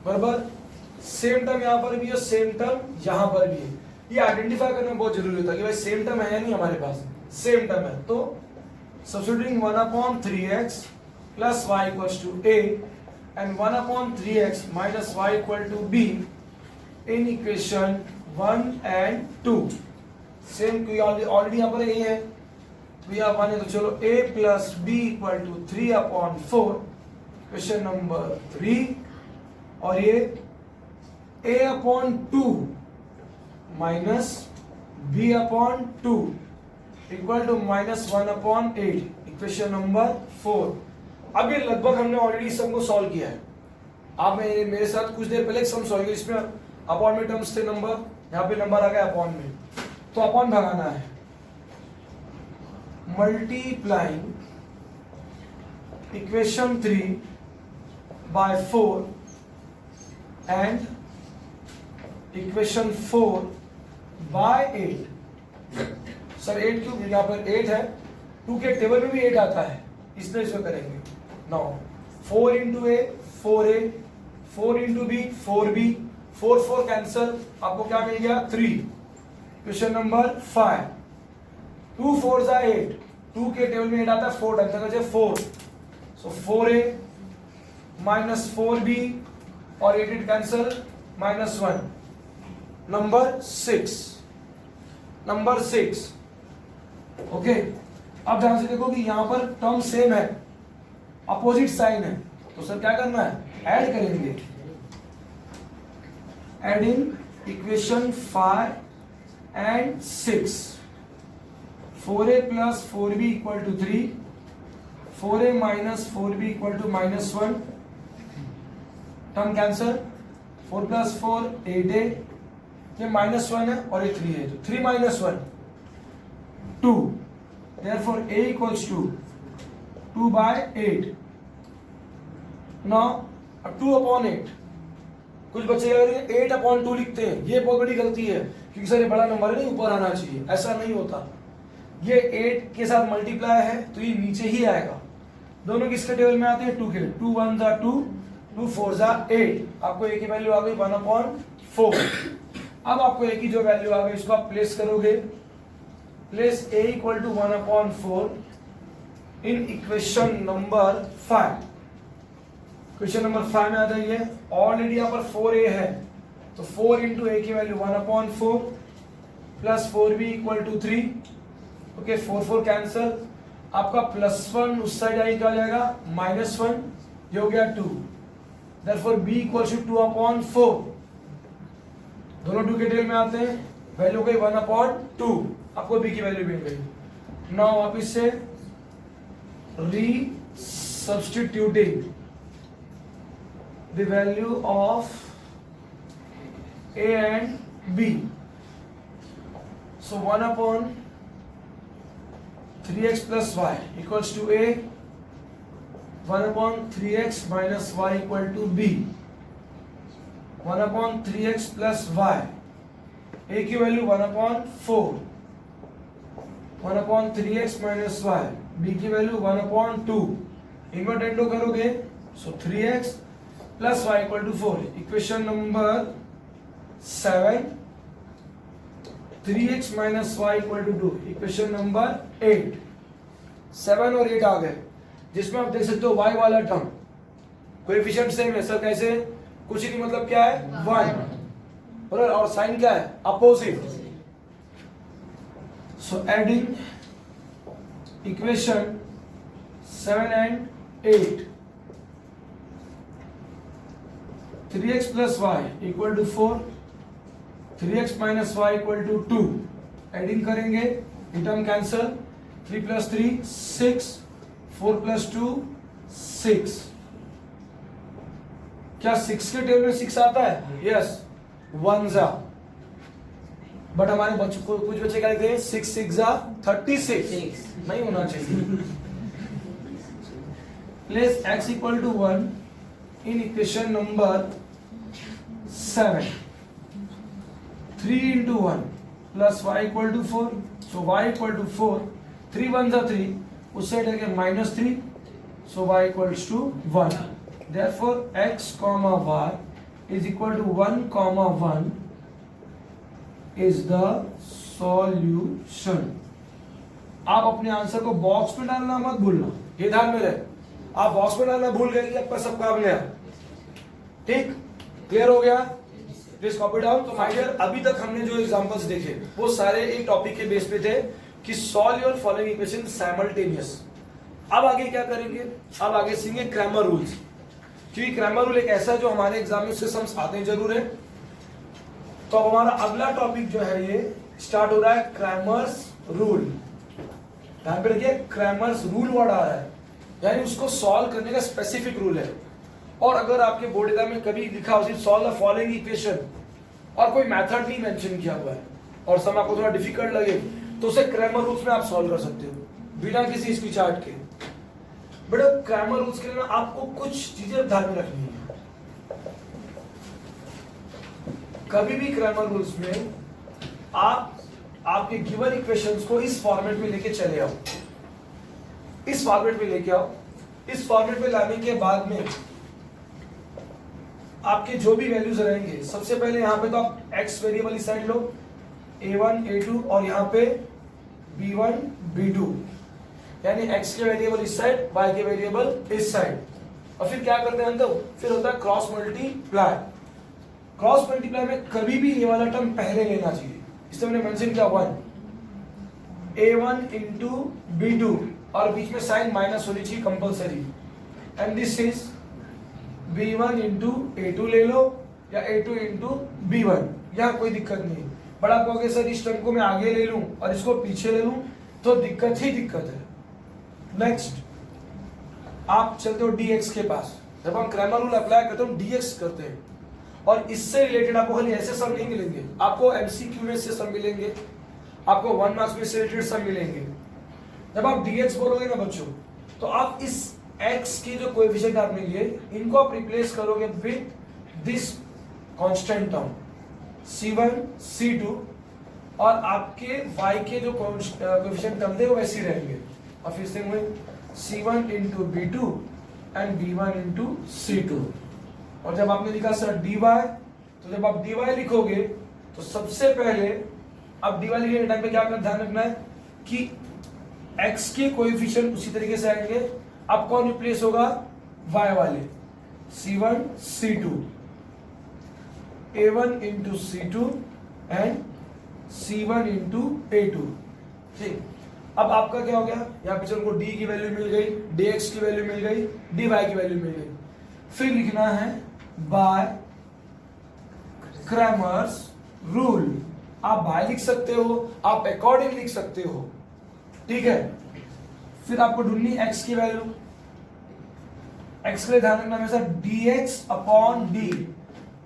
बराबर। सेम टर्म यहां पर भी है, सेम टर्म यहां पर भी है। ये आइडेंटिफाई करना बहुत जरूरी होता है कि भाई सेम टर्म है या नहीं हमारे पास, सेम टर्म है। तो substituting 1/3x + y = a and 1/3x - y = b in equation 1 and 2। Same already यहाँ पर a है, b आप माने तो चलो a + b = 3/4 क्वेश्चन नंबर 3। और ये a/2 - b/2 = -1/8 इक्वेशन नंबर 4। अब ये लगभग हमने ऑलरेडी इस सम को सॉल्व किया है। आप मेरे साथ कुछ देर पहले एक सम सॉल्व किया, इसमें अपॉन में टर्म्स थे नंबर, यहाँ पे नंबर आ गया अपॉन में, तो अपॉन भगाना है। Multiplying equation 3 by 4 and equation 4 by 8। Sir 8 क्यों? यहाँ पर 8 है, 2 के टेबल में भी 8 आता है, इसलिए इसको करेंगे। Now 4 × a 4a, 4 × b 4b, 4 cancel, आपको क्या मिल गया 3। क्वेश्चन नंबर 5, 2 4 = 8, 2 के टेबल में 8 आता है, 4 टाइम्स 4, सो 4a - 4b और 8 कैंसल, -1। Number 6, number 6। ओके। अब ध्यान से देखो कि यहां पर टर्म सेम है, अपोजिट साइन है, तो सर क्या करना है, ऐड करेंगे। Adding equation 5 and 6, 4a + 4b = 3, 4a - 4b = -1, term cancel, 4 + 4 8a, ये -1 है और ये 3 है, तो 3 - 1 2, therefore a = 2/8। नाउ 2/8, कुछ बच्चे क्या करेंगे 8/2 लिखते हैं, ये बहुत बड़ी गलती है, क्योंकि सर ये बड़ा नंबर है, नहीं ऊपर आना चाहिए, ऐसा नहीं होता। ये 8 के साथ मल्टीप्लाई है तो ये नीचे ही आएगा। दोनों किसके टेबल में आते हैं, 2 के। 2 1 = 2, 2 4 = 8। आपको a की वैल्यू आ गई 1/4। अब आपको a की जो वैल्यू आ गई इसको आप प्लेस करोगे, place a = 1/4 in equation number 5। Question number 5 में आता है, ऑलरेडी यहाँ पर 4a है, तो 4 × a की वैल्यू 1/4 + 4b = 3। ओके, 4 कैंसल, आपका +1 उस साइड आई क्या हो जाएगा, -1, ये हो गया 2। Therefore b equals to 2/4, दोनों 2 के टेल में आते हैं, वैल्यू गई 1/2, आपको b की वैल्यू मिल गई। नाउ आप इससे री substituting the value of a and b, so 1/3x plus y equals to a, 1/3x minus y equal to b, 1/3x plus y, a की value 1/4, 1/3x minus y, b की value 1/2, invertendo करोगे सो 3x plus y equal to 4, equation number 7, 3x minus y equal to 2, equation number 8, 7 और 8 आ गए, जिसमें आप देख सकते हो y वाला टर्म कोएफिशिएंट सेम है सर, कैसे, कुछ ही नहीं, मतलब क्या है 1, और साइन क्या है opposite. So adding equation 7 and 8, 3x plus y equal to 4, 3x minus y equal to 2, adding करेंगे, ये टर्म कैंसल, 3 plus 3 6, 4 plus 2 6, क्या 6 के टेबल में 6 आता है? यस, 1 जा, बट हमारे बच्चों को कुछ बच्चे क्या लिखते हैं 6 6 जा 36, नहीं होना चाहिए। Place x equal to 1 in equation number 7, 3 into 1 plus y equal to 4, so y equal to 4, 3 1 जा 3, उस साइड है -3, so y equals to 1, therefore x comma y is equal to 1 comma 1 is the solution। आप अपने answer को box में डालना मत भूलना, ये ध्यान में रहे, आप बॉक्स में डालना भूल गए कि आपका सब काम गया, ठीक, क्लियर हो गया, प्लीज कॉपी डाउन। तो माय डियर, अभी तक हमने जो एग्जांपल्स देखे वो सारे एक टॉपिक के बेस पे थे कि solve your following equation simultaneous. अब आगे क्या करेंगे, अब आगे सीखेंगे क्रैमर रूल्स, क्योंकि क्रैमर रूल एक ऐसा है जो हमारे एग्जाम में उससे सम्स आते हैं जरूर है। तो अब हमारा अगला टॉपिक जो है ये स्टार्ट हो रहा है क्रैमर्स रूल। ध्यान पे रखिए, क्रैमर्स रूल वर्ड आ रहा है, यानी उसको सॉल्व करने का स्पेसिफिक रूल है। और अगर आपके बोर्ड एग्जाम में कभी लिखा हो सॉल्व द फॉलोइंग इक्वेशन और कोई मेथड नहीं मेंशन किया हुआ है और समय आपको थोड़ा डिफिकल्ट लगे तो उसे क्रैमर रूल्स में आप सॉल्व कर सकते हो बिना किसी इसकी चार्ट के। बट क्रैमर रूल्स के लिए ना आपको कुछ चीजें ध्यान में रखनी है। कभी भी क्रैमर रूल्स में आप आपके गिवन इक्वेशंस को इस फॉर्मेट में लेके चले आओ, इस फॉर्मेट में लेके आओ। इस फॉर्मेट में लाने के बाद में आपके जो भी वैल्यूज रहेंगे, सबसे पहले यहाँ पे तो आप x वेरिएबल इस साइड लो, a1 a2, और यहाँ पे b1 b2, यानी x के वेरिएबल इस साइड, y के वेरिएबल इस साइड। और फिर क्या करते हैं, तो फिर होता है क्रॉस मल्टीप्लाई। क्रॉस मल्टीप्लाई में कभी भी ये वाला टर्म पहले लेना चाहिए, इससे मैंने मेंशन किया 1 a1 इंटू b2, और बीच में साइन माइनस होनी चाहिए compulsory, and this is b1 into a2 ले लो या a2 इंटू b1, यहाँ कोई दिक्कत नहीं। बड़ा कहोगे सर इस टर्म को मैं आगे ले लूं और इसको पीछे ले लूं तो दिक्कत ही दिक्कत है। नेक्स्ट आप चलते हो dx के पास, जब हम क्रैमर रूल अप्लाई करते हो dx करते हैं, और इससे रिलेटेड आपको खाली ऐसे सम नहीं मिलेंगे, आपको MCQ में से सम मिलेंगे, आपको 1 मार्क्स में से रिलेटेड सम मिलेंगे। जब आप dx बोलोगे ना बच्चों, तो आप इस x के जो कोएफिशिएंट आपने लिए इनको आप रिप्लेस करोगे with this constant term c1 c2, और आपके y के जो कोएफिशिएंट टर्म थे वो वैसे ही रहेंगे। और फिर से हुए c1 into b2 and b1 into c2। और जब आपने लिखा सर dy, तो जब आप dy लिखोगे तो सबसे पहले आप dy लिखने के टाइम पे क्या करना ध्यान रखना है कि x के कोएफिशिएंट उसी तरीके से आएंगे। अब कौन रिप्लेस होगा, y वाले, c1 c2, a1 into c2 and c1 into a2। ठीक, अब आपका क्या हो गया, यहाँ पे चलो d की वैल्यू मिल गई, dx की वैल्यू मिल गई, dy की वैल्यू मिल गई। फिर लिखना है बाय क्रैमर्स रूल। आप बाय लिख सकते हो, आप अकॉर्डिंग लिख सकते हो, ठीक है। फिर आपको ढूंढनी एक्स की वैल्यू। एक्स के लिए ध्यान रखना हमेशा dx अपॉन डी।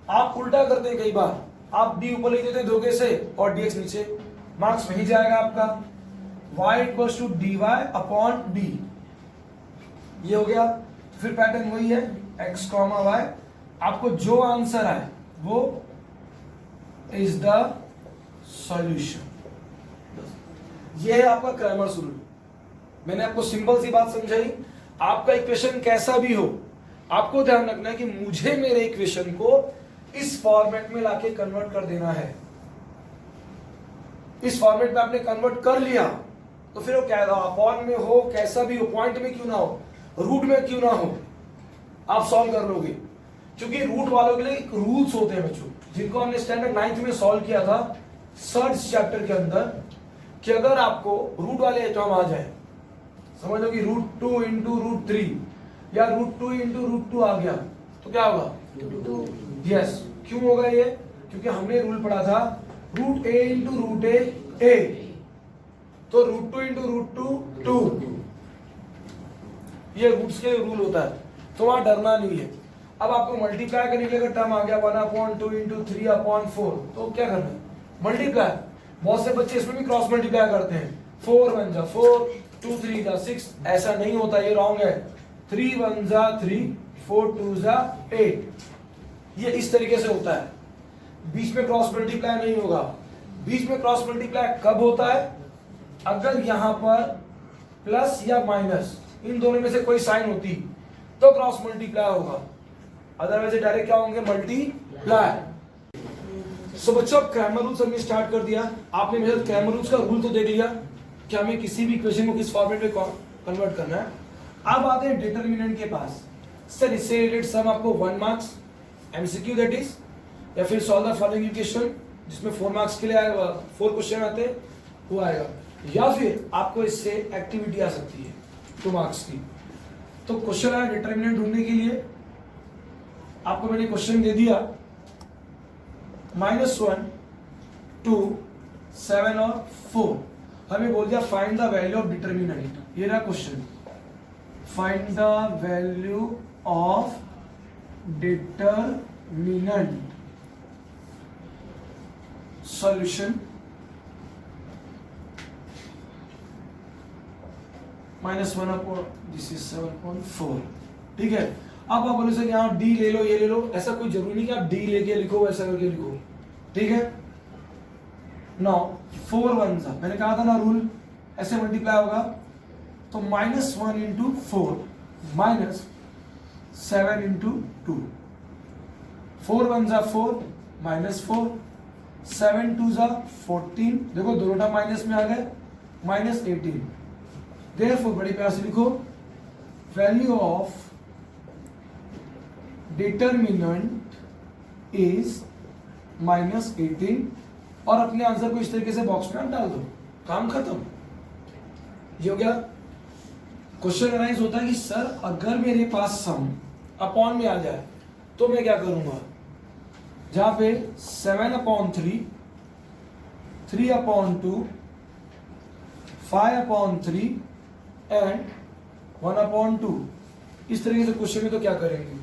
आप उल्टा करते हैं कई बार, आप d ऊपर लिख देते हैं धोखे से और dx नीचे, मार्क्स वही जाएगा आपका। y equal to D Y upon D, ये हो गया। फिर पैटर्न वही है x कॉमा वाई। आपको जो आंसर आए वो इज द सॉल्यूशन। ये है आपका क्रैमर्स रूल। मैंने आपको सिंपल सी बात समझाई। आपका इक्वेशन कैसा भी हो, आपको ध्यान रखना है कि मुझे मेरे इक्वेशन को इस फॉर्मेट में लाके कन्वर्ट कर देना है। इस फॉर्मेट में आपने कन्वर्ट कर लिया तो फिर वो क्या अपॉन में हो, कैसा भी हो, पॉइंट में क्यों ना हो, रूट में क्यों ना हो, आप सॉल्व कर लोगे। क्योंकि रूट वालों के लिए एक रूल्स होते हैं बच्चों, जिनको हमने स्टैंडर्ड 9th में सॉल्व किया था सर्च चैप्टर के अंदर, कि अगर आपको रूट वाले टर्म आ जाए, समझ लो कि √2 इंटू √3 या √2 इंटू √2 आ गया तो क्या होगा? यस, क्यों होगा ये? क्योंकि हमने रूल पढ़ा था √a इंटू √a, तो √2 इंटू √2 2, ये रूट्स के रूल होता है, तो वहां डरना नहीं है। अब आपको मल्टीप्लाई करने के लिए अगर टर्म आ गया 1/2 इंटू 3/4, तो क्या करना है? मल्टीप्लाई। बहुत से बच्चे इसमें भी क्रॉस मल्टीप्लाई करते हैं, 4 1 जा 4, 2 3 जा 6, ऐसा नहीं होता, ये रॉन्ग है। 3 1 जा 3, 4 2 जा 8, ये इस तरीके से होता है। बीच में क्रॉस मल्टीप्लाई नहीं होगा। बीच में क्रॉस मल्टीप्लाई कब होता है? अगर यहां पर प्लस या माइनस इन दोनों में से कोई साइन होती तो क्रॉस मल्टीप्लाई होगा, अदरवाइज डायरेक्ट क्या होंगे? मल्टीप्लाई। सो बच्चों, अब क्रैमर रूल्स हमने स्टार्ट कर दिया। आपने मेरे क्रैमर रूल्स का रूल तो देख लिया कि हमें किसी भी इक्वेशन को किस फॉर्मेट में कन्वर्ट करना है। अब आते हैं डिटरमिनेंट के पास। सर इससे रिलेटेड सम आपको 1 मार्क्स एमसीक्यू दैट इज, या फिर सॉल्व द फॉलोइंग इक्वेशन जिसमें 4 मार्क्स के लिए आएगा, 4 क्वेश्चन आते हैं वो आएगा, या फिर आपको इससे एक्टिविटी आ सकती है 2 मार्क्स की। तो क्वेश्चन आया डिटरमिनेंट ढूंढने के लिए, आपको मैंने क्वेश्चन दे दिया -1 2 7 और 4, हमें बोल दिया find the value of determinant. ये रहा question, find the value of determinant. Solution -1 upon this is 7.4, ठीक है। अब आप बोले सर यहाँ डी ले लो, ये ले लो, ऐसा कोई जरूरी नहीं कि आप डी लेके लिखो, ऐसा करके लिखो, ठीक है। नाउ 4 1 जा, मैंने कहा था ना रूल ऐसे मल्टीप्लाई होगा, तो -1 इंटू 4 -7 इंटू 2, 4 1 जा 4 -4, 7 2 जा 14, देखो दोनों टर्म माइनस में आ गए, -18। देयरफॉर बड़ी प्यार से लिखो वैल्यू ऑफ डिटरमिनेंट इज -18, और अपने आंसर को इस तरीके से बॉक्स में डाल दो, काम खत्म। ये हो गया। क्वेश्चन अराइज होता है कि सर अगर मेरे पास सम अपॉन में आ जाए तो मैं क्या करूंगा? जहां पे 7/3, 3/2, 5/3 एंड 1/2, इस तरीके से क्वेश्चन में तो क्या करेंगे?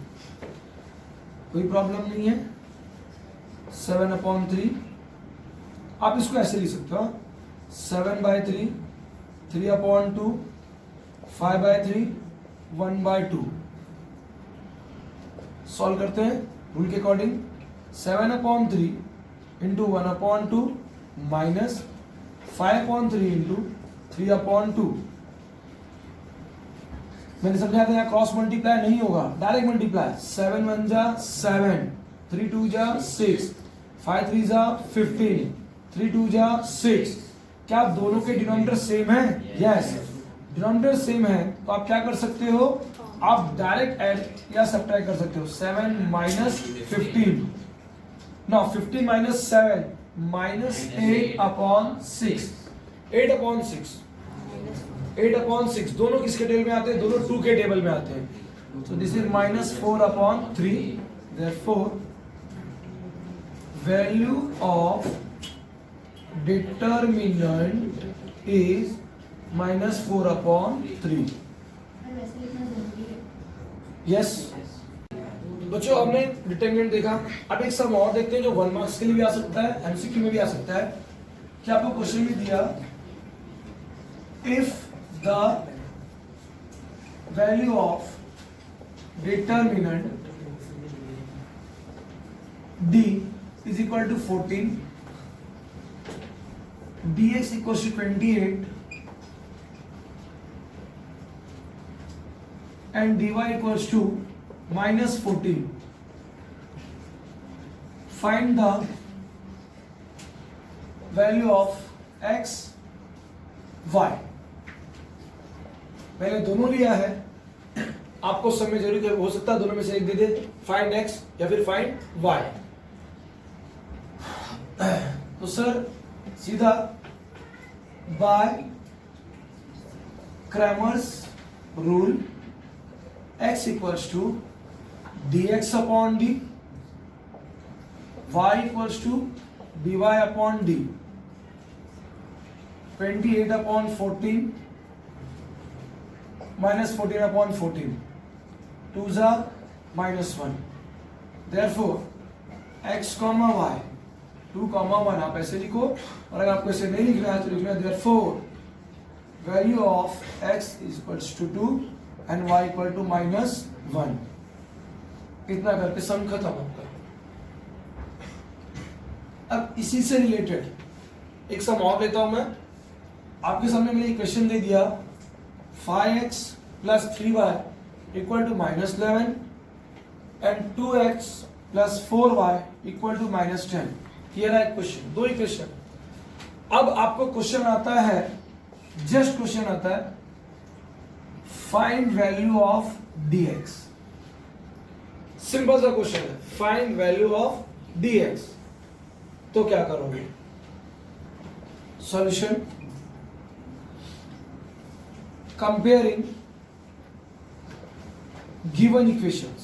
कोई प्रॉब्लम नहीं है। 7/3, आप इसको ऐसे लिख सकते हो 7/3, 3/2, 5/3, 1/2। सॉल्व करते हैं रूल के अकॉर्डिंग। 7/3 into 1/2 minus 5/3 into 3/2। मैंने समझाया था यहाँ क्रॉस मल्टीप्लाई नहीं होगा, डायरेक्ट मल्टीप्लाई। 7 1 जा 7, 3 2 जा 6, 5 3 जा 15, 3 2 जा 6। क्या दोनों के डिनोमिनेटर सेम है? यस, डिनोमिनेटर सेम है तो आप क्या कर सकते हो? आप डायरेक्ट ऐड या सब्ट्रैक्ट कर सकते हो। 7 माइनस 15, नाउ 15 माइनस 7 -8/6, 8/6, 8/6 दोनों किसके टेबल में आते हैं? दोनों 2 के टेबल में आते हैं। तो this is -4/3, therefore value of determinant is -4/3. Yes बच्चों, हमने डिटरमिनेंट देखा। अब एक सम और देखते हैं जो 1 मार्क्स के लिए भी आ सकता है, एमसीक्यू में भी आ सकता है। क्या आपको क्वेश्चन में दिया, if the value of determinant d is equal to 14, dx equals to 28 and dy equals to -14. Find the value of x, y. मैंने दोनों लिया है, आपको समय जरूरी हो सकता है दोनों में से एक दे दे, फाइंड x या फिर फाइंड y। तो सर सीधा by Cramer's rule x equals to dx upon d, y equals to dy upon d, 28/14 -14/14, 2 * -1। Therefore x, y 2, 1 आप ऐसे लिखो, और अगर आपको ऐसे नहीं लिखना है तो लिखना है therefore value of x is equals to 2 and y equal to -1। इतना करके सम खत्म होगा। अब इसी से रिलेटेड एक सम और लेता हूं मैं। आपके सामने मैंने इक्वेशन दे दिया 5x + 3y equal to -11 and 2x + 4y equal to -10। ये रहा इक्वेशन, दो इक्वेशन। अब आपको क्वेश्चन आता है, जस्ट क्वेश्चन आता है, find value of dx। Simple सा क्वेश्चन है, फाइंड वैल्यू ऑफ dx। तो क्या करोगे? Solution, comparing given equations,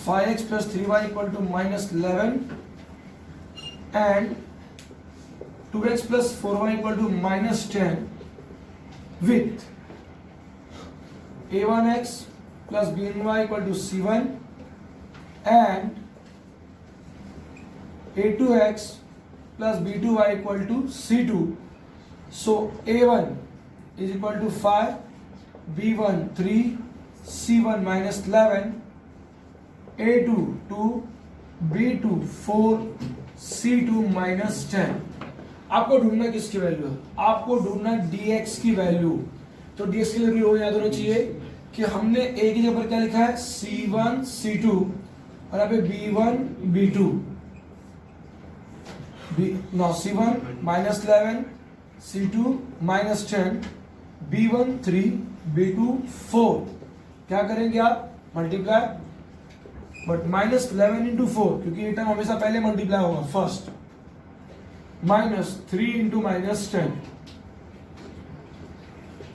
5x + 3y equal to -11 and 2x + 4y equal to -10 with a1x + b1y equal to c1 and a2x + b2y equal to c2. So a1 is equal to 5, b1 3, c1 -11, a2 2, b2 4, c2 -10। आपको ढूंढना किसकी value है? आपको ढूंढना dx की value. तो dx की value हो याद होना चाहिए कि हमने a की जगह पर क्या लिखा है, c1 c2, और यहाँ पे b1 b2, c1 -11, c2 -10, b1 3, b2 4। क्या करेंगे आप? मल्टीप्लाई, बट -11 × 4, क्योंकि ये टर्म हमेशा पहले मल्टीप्लाई होगा first, -3 × -10,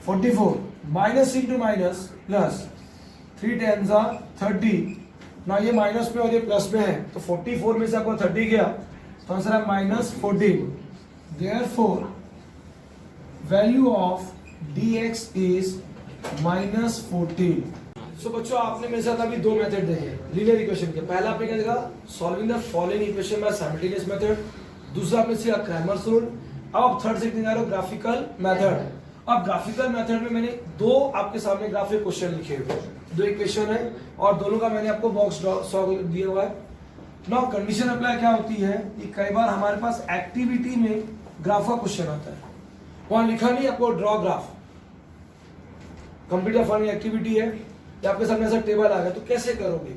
44, minus into minus plus, 3 10s are 30। ना ये माइनस में और ये प्लस में है, तो 44 में से आपको 30 गया, तो आंसर है -14। Therefore value of dx is -14। सो बच्चों, आपने मेरे साथ अभी दो मेथड देखे लीनियर इक्वेशन के। पहला आपने क्या देखा, solving the following equation by simultaneous method. दूसरा आपने सीखा क्रैमर्स रूल। अब आप थर्ड सीखने जा रहे हो ग्राफिकल मेथड। अब ग्राफिकल मेथड में मैंने दो आपके सामने ग्राफिक क्वेश्चन लिखे हुए, दो इक्वेशन है और दोनों का मैंने आपको बॉक्स सॉल्व दिया हुआ है। नाउ कंडीशन अप्लाई क्या होती है कि कई बार हमारे पास एक्टिविटी में ग्राफ का क्वेश्चन आता है, वहां लिखा नहीं आपको draw graph, complete following activity है, या आपके सामने ऐसा टेबल आ गया, तो कैसे करोगे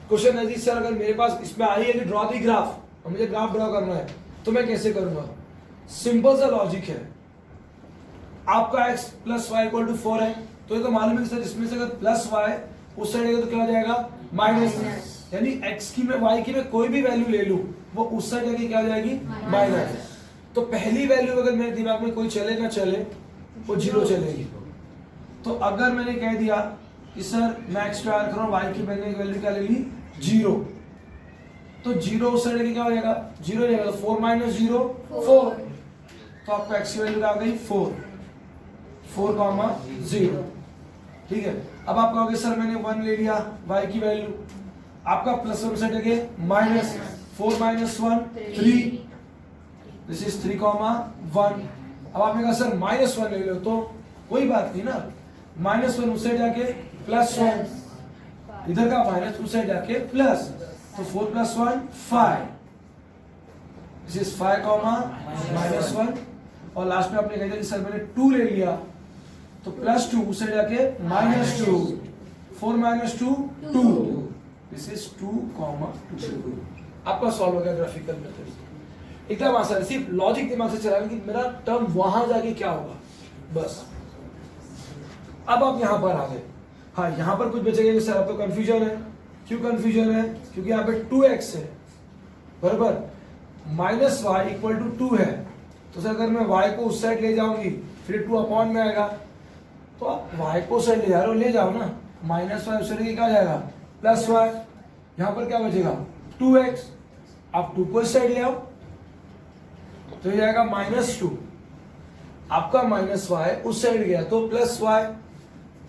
क्वेश्चन? है सर अगर मेरे पास इसमें आई है कि ड्रॉ दी ग्राफ और मुझे ग्राफ ड्रॉ करना है, तो मैं कैसे करूंगा? सिंपल सा लॉजिक है। आपका x + y = 4 है, तो ये तो मालूम है कि सर इसमें से अगर प्लस y उस साइड है तो क्या हो जाएगा, माइनस, यानी x की मैं y की मैं कोई भी वैल्यू ले लूं वो उस साइड जाके क्या हो जाएगी, माइनस। तो पहली वैल्यू अगर मेरे दिमाग में कोई चले ना चले, वो 0 चलेगी। तो अगर मैंने कह दिया कि सर मैं एक्स स्क्वायर कर रहा हूँ, वाई की मैंने वैल्यू क्या ले ली 0, तो 0 उस साइड क्या हो जाएगा 0 रहेगा, तो 4 माइनस 0 4, तो आपको एक्स की वैल्यू क्या आ गई 4,0। ठीक है, अब आप कहोगे सर मैंने 1 ले लिया वाई की वैल्यू, आपका प्लस 1 सेट है माइनस 4 माइनस 1 3, दिस इज 3,1। अब आपने कहा सर -1 ले लो, तो कोई बात नहीं ना, -1 उस साइड जाके +1, इधर का माइनस उस साइड जाके प्लस, तो 4 + 1 5, दिस इज 5,-1। और लास्ट में आपने कह दिया कि सर मैंने 2 ले लिया, तो +2 उस साइड जाके -2, 4 - 2 2, दिस इज 2,2। आपका सॉल्व हो गया ग्राफिकल मेथड। एकदम आसान, सिर्फ लॉजिक दिमाग से चलाना कि मेरा टर्म वहां जाके क्या होगा, बस। अब आप यहां पर आ गए, हाँ यहां पर कुछ बचेगा कि सर अब तो कंफ्यूजन है। क्यों कंफ्यूजन है? क्योंकि यहाँ पे 2x है, बराबर, -y = 2 है, तो सर अगर मैं y को उस साइड ले जाऊंगी फिर 2 अपॉन में आएगा, तो आप y को साइड ले जा रहे हो, ले जाओ ना, -y उस साइड क्या जाएगा +y, यहाँ पर क्या बचेगा 2x, आप 2 को इस साइड ले आओ तो ये जाएगा -2, आपका -y उस साइड गया तो +y,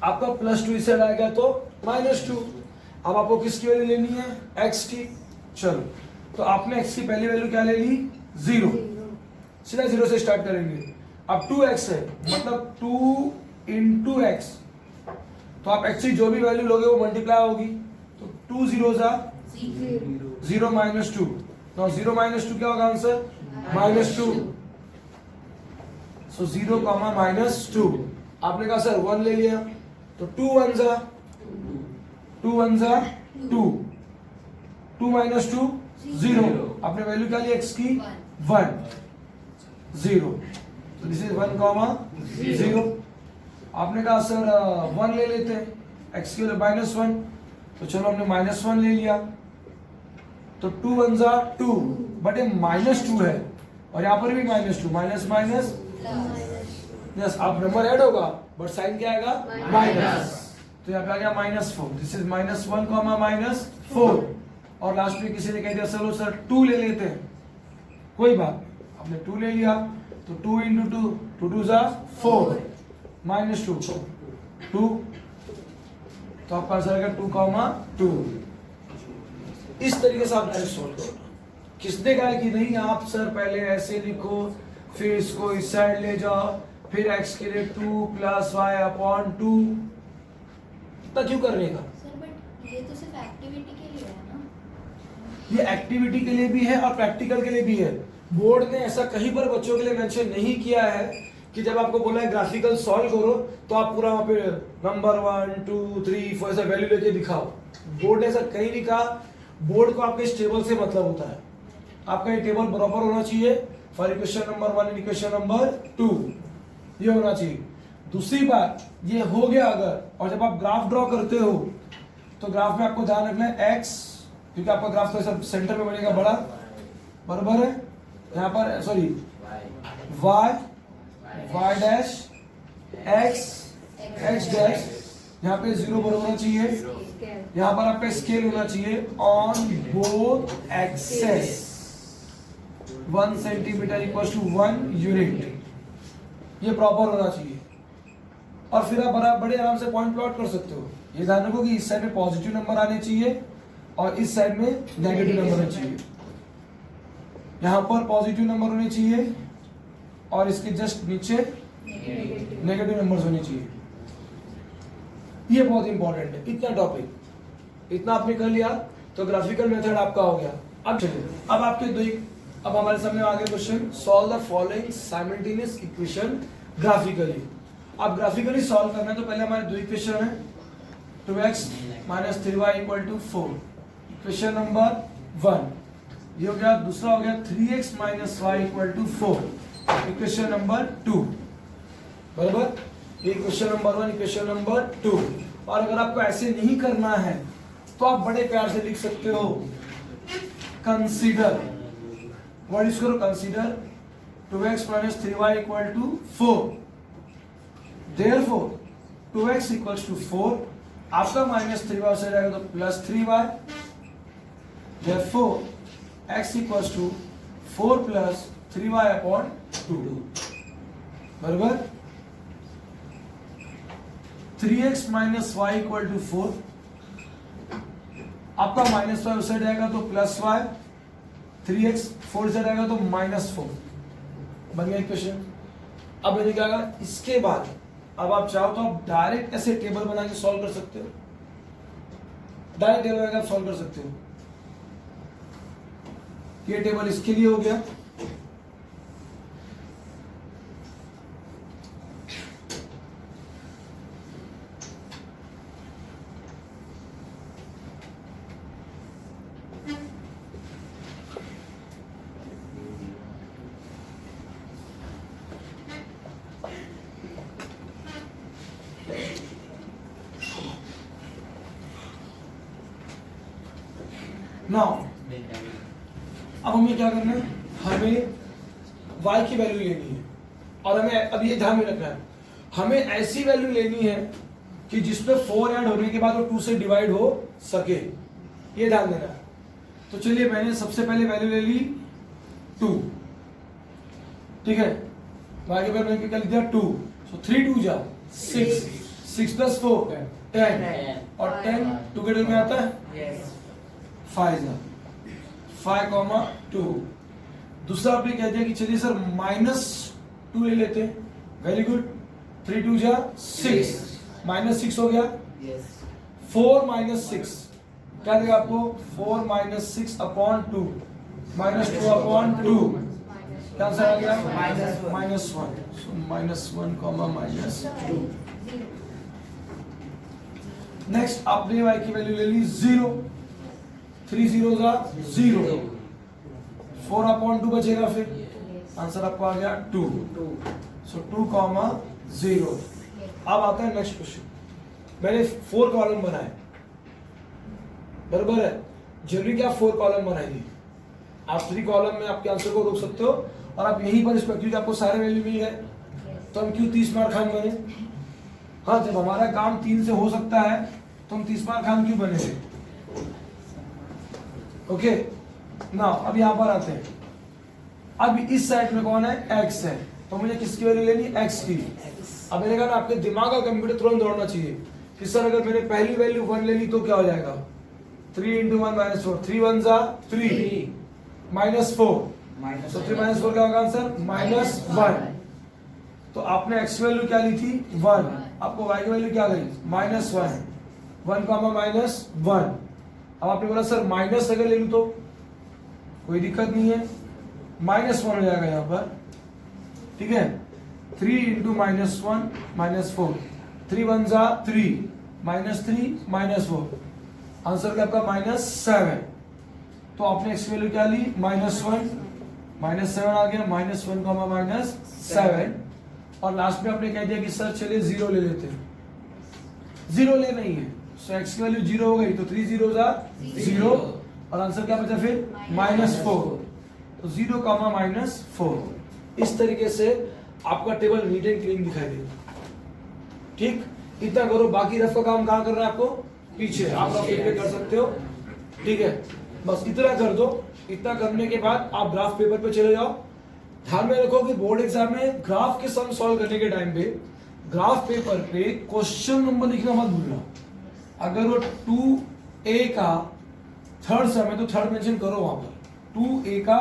आपका +2 इस साइड आ गया तो -2। अब आपको किसकी वैल्यू लेनी है x की, चलो तो आपने x की पहली वैल्यू क्या ले ली 0, सीधा 0 से स्टार्ट करेंगे। अब 2x है, मतलब 2 × x, तो आप x की जो भी वैल्यू लोगे वो मल्टीप्लाई होगी, तो 2 0 0 -2, now 0 - 2 क्या होगा आंसर -2, so 0, -2। आपने कहा सर 1 ले लिया, तो 2 1 2, 2 - 2 0, आपने वैल्यू क्या ली x की 1 0, तो दिस इज 1, 0। आपने कहा सर 1 ले लेते हैं, x की वैल्यू -1, तो चलो हमने -1 ले लिया, तो 2 1 2, बट ये -2 है और यहाँ पर भी -2, माइनस यस, आप नंबर ऐड होगा बट साइन क्या आएगा माइनस, तो यहाँ पे आ गया -4, दिस इज -1, -4। और लास्ट में किसी ने कह दिया चलो सर 2 ले लेते हैं, कोई बात नहीं, आपने 2 ले लिया, तो 2 × 2 2 2 4, -2 2, तो आपका आंसर आएगा 2,2। इस तरीके से आप डायरेक्ट सॉल्व करो। किसने कहा कि नहीं आप सर पहले ऐसे लिखो फिर इसको इस साइड ले जाओ, फिर x के लिए 2 + y/2, इतना क्यों करने का? सर बट ये तो सिर्फ एक्टिविटी के लिए है ना? ये एक्टिविटी के लिए भी है और प्रैक्टिकल के लिए भी है। बोर्ड ने ऐसा कहीं पर बच्चों के लिए मेंशन नहीं किया है कि जब आपको बोला है ग्राफिकल सॉल्व करो तो आप पूरा वहां पे नंबर 1 2 3 4 ऐसा वैल्यू लेके दिखाओ। बोर्ड ने ऐसा कहीं नहीं कहा। बोर्ड को आपके इस टेबल से मतलब होता है, आपका ये टेबल बराबर होना चाहिए for equation number 1 and equation number 2, ये होना चाहिए। दूसरी बात, ये हो गया अगर, और जब आप ग्राफ ड्रॉ करते हो तो ग्राफ में आपको ध्यान रखना है x, क्योंकि आपका ग्राफ तो सब सेंटर में बनेगा बड़ा, बराबर है, यहाँ पर sorry y dash x dash, यहाँ पे 0 बराबर होना चाहिए, यहाँ पर आपका स्केल होना चाहिए on both axes, 1 centimetre = 1 unit, ये प्रॉपर होना चाहिए। और फिर आप बड़े आराम से पॉइंट प्लॉट कर सकते हो। ये ध्यान रखो कि इस साइड में पॉजिटिव नंबर आने चाहिए और इस साइड में नेगेटिव नंबर होने चाहिए। यहाँ पर पॉजिटिव नंबर होने चाहिए और इसके जस्ट नीचे नेगेटिव नंबर्स होने चाहिए। ये बहुत इंपॉर्टेंट है। इतना टॉपिक, इतना आपने कर लिया तो ग्राफिकल मेथड आपका हो गया। अब चलिए, अब आपके अब हमारे सामने आगे question, solve the following simultaneous equation graphically. अब ग्राफिकली सॉल्व करना है तो पहले हमारे 2 इक्वेशन है, 2x - 3y = 4, इक्वेशन नंबर 1 ये हो गया। दूसरा हो गया 3x - y = 4, इक्वेशन नंबर 2, बराबर। ये इक्वेशन नंबर 1, इक्वेशन नंबर 2। और अगर आपको ऐसे नहीं करना है तो आप बड़े प्यार से लिख सकते हो कंसीडर, व्हाट इज करो consider 2x - 3y = 4, therefore 2x = 4 आपका माइनस 3y से जाएगा तो plus 3y, therefore x equals to 4 plus 3y upon 2 बराबर 3x minus y equal to 4, आपका माइनस वाई उस साइड आएगा तो प्लस वाई, 3x 4 साइड आएगा तो माइनस 4, बन गया इक्वेशन। अब मैंने क्या कहा, इसके बाद अब आप चाहो तो आप डायरेक्ट ऐसे टेबल बना के सॉल्व कर सकते हो, डायरेक्ट टेबल बना के आप सॉल्व कर सकते हो। ये टेबल इसके लिए हो गया, नाउ अब हमें क्या करना है, हमें y की वैल्यू लेनी है और हमें अब ये ध्यान में रखना है, हमें ऐसी वैल्यू लेनी है कि जिसपे 4 ऐड होने के बाद वो 2 से डिवाइड हो सके, ये ध्यान देना है। तो चलिए मैंने सबसे पहले वैल्यू ले ली 2, ठीक है, y के बाद मैंने क्या लिख दिया 2, सो 3 2 जा 6, 6 प्लस 4 10 और 10 टुगेदर में आता है 5 5, 2। दूसरा आपने कह दिया कि चलिए सर -2 ले लेते हैं, वेरी गुड, 3 2 जा 6, -6 हो गया, 4 -6 क्या देगा आपको, 4 -6 अपॉन 2, -2 अपॉन 2, क्या आंसर आ गया -1, सो -1, -2। नेक्स्ट आपने y की वैल्यू ले ली 0, 3 0 0, 4 अपॉन 2 बचेगा, फिर आंसर आपको आ गया 2, सो 2, 0। अब आता है नेक्स्ट क्वेश्चन, मैंने 4 कॉलम बनाए, बराबर है, जरूरी क्या 4 कॉलम बनाइए, आप 3 कॉलम में आपके आंसर को रोक सकते हो और आप यहीं पर क्योंकि आपको सारे वैल्यू मिल गए तो हम क्यों 30 मार्क खान बने। हाँ, जब हमारा काम 3 से हो सकता है तो हम 30 मार्क खान क्यों बने थे। ओके ना, अब यहां पर आते हैं, अब इस साइड में कौन है, x है, तो मुझे किसकी वैल्यू लेनी, x की। अब मैंने कहा ना आपके दिमाग का कंप्यूटर तुरंत दौड़ना चाहिए कि सर अगर मैंने पहली वैल्यू 1 ले ली तो क्या हो जाएगा, 3 × 1 -4, 3 1 3 -4, तो 3 -4 क्या होगा आंसर, -1। तो आपने x वैल्यू क्या ली थी 1, आपको y की वैल्यू क्या गई -1, 1, -1। अब आपने बोला सर माइनस अगर ले लूं तो कोई दिक्कत नहीं है, -1 हो जाएगा यहाँ पर, ठीक है, 3 × -1 -4, 3 1 3, -3 -4, आंसर क्या आपका -7। तो आपने x वैल्यू क्या ली -1, -7 आ गया, -1, -7। और लास्ट में आपने कह दिया कि सर चलिए 0 ले लेते हैं, 0 ले नहीं है, सो x की वैल्यू 0 हो गई, तो 3 0 0 और आंसर क्या बचा फिर -4, तो 0, -4। इस तरीके से आपका टेबल नीट एंड क्लीन दिखाई देगा, ठीक, इतना करो, बाकी रफ का काम कहाँ करना है आपको, पीछे आप रफ पे कर सकते हो, ठीक है, बस इतना कर दो। इतना करने के बाद आप ग्राफ पेपर पे चले जाओ। ध्यान में रखो कि बोर्ड एग्जाम में ग्राफ के सम सॉल्व करने के टाइम पे ग्राफ पेपर पे क्वेश्चन नंबर लिखना मत भूलना। अगर वो 2A का थर्ड सम है तो थर्ड मेंशन करो, वहां पर 2A का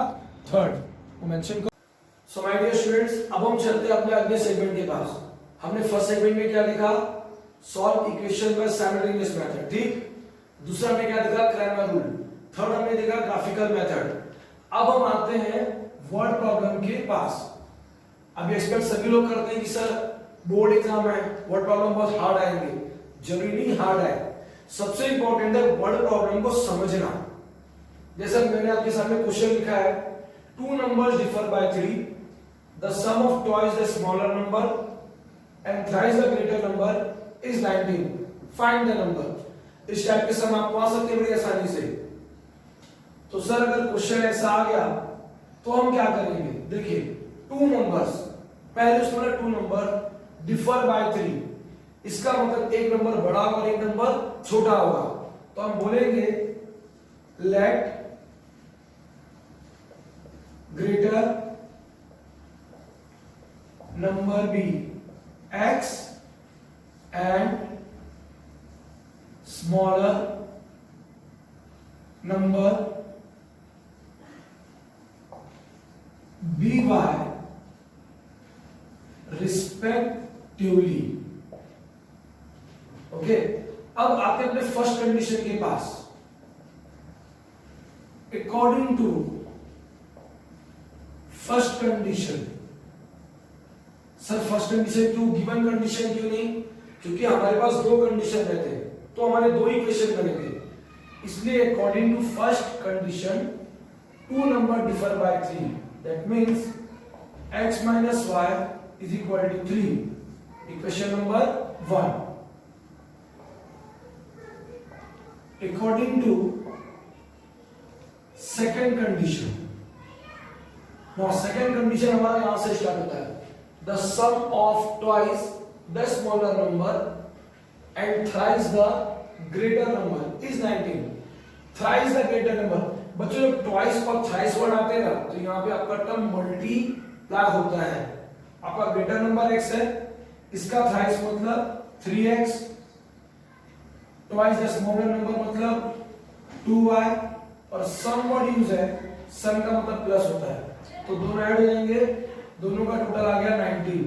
थर्ड वो मेंशन करो। सो माय डियर स्टूडेंट्स, अब हम चलते हैं अपने अगले सेगमेंट के पास। हमने फर्स्ट सेगमेंट में क्या लिखा, solve equation by simultaneous method, ठीक। दूसरा हमने क्या देखा, क्रैमर रूल। थर्ड हमने देखा ग्राफिकल मेथड। अब हम आते हैं वर्ड प्रॉब्लम के पास। अभी एक्सपेक्ट सभी लोग करते हैं कि सर बोर्ड एग्जाम है, वर्ड प्रॉब्लम बहुत हार्ड आएंगे। जरूरी नहीं हार्ड है, सबसे इंपॉर्टेंट है वर्ड प्रॉब्लम को समझना। जैसे मैंने आपके सामने क्वेश्चन लिखा है, 2 numbers differ by 3, the sum of twice the smaller number and thrice the greater number is 19, find the number। इस टाइप के सम आप पा सकते हैं बड़ी आसानी से। तो सर अगर क्वेश्चन ऐसा आ गया तो हम क्या करेंगे, देखिए 2 numbers, पहले उसमें 2 number differ by 3, इसका मतलब एक नंबर बड़ा और एक नंबर छोटा होगा। तो हम बोलेंगे let greater number be x and smaller number be y respectively. Okay, अब आते हैं अपने फर्स्ट कंडीशन के पास। According to first condition, sir first condition क्यों, गिवन कंडीशन क्यों नहीं? क्योंकि हमारे पास दो कंडीशन रहते हैं तो हमारे दो इक्वेशन बनेंगे, इसलिए according to first condition two number differ by 3, that means x minus y is equal to 3, equation number 1। According to second condition, now second condition हमारा यहां से स्टार्ट होता है, the sum of twice the smaller number and thrice the greater number is 19, thrice the greater number। बच्चों जब twice और thrice word आते हैं ना तो यहाँ पे आपका टर्म मल्टीप्लाई होता है। आपका ग्रेटर नंबर x है, इसका thrice मतलब 3x, twice the smaller number मतलब 2y, और सम वर्ड यूज है, सम का मतलब प्लस होता है, तो दोनों ऐड हो जाएंगे, दोनों का टोटल आ गया 19,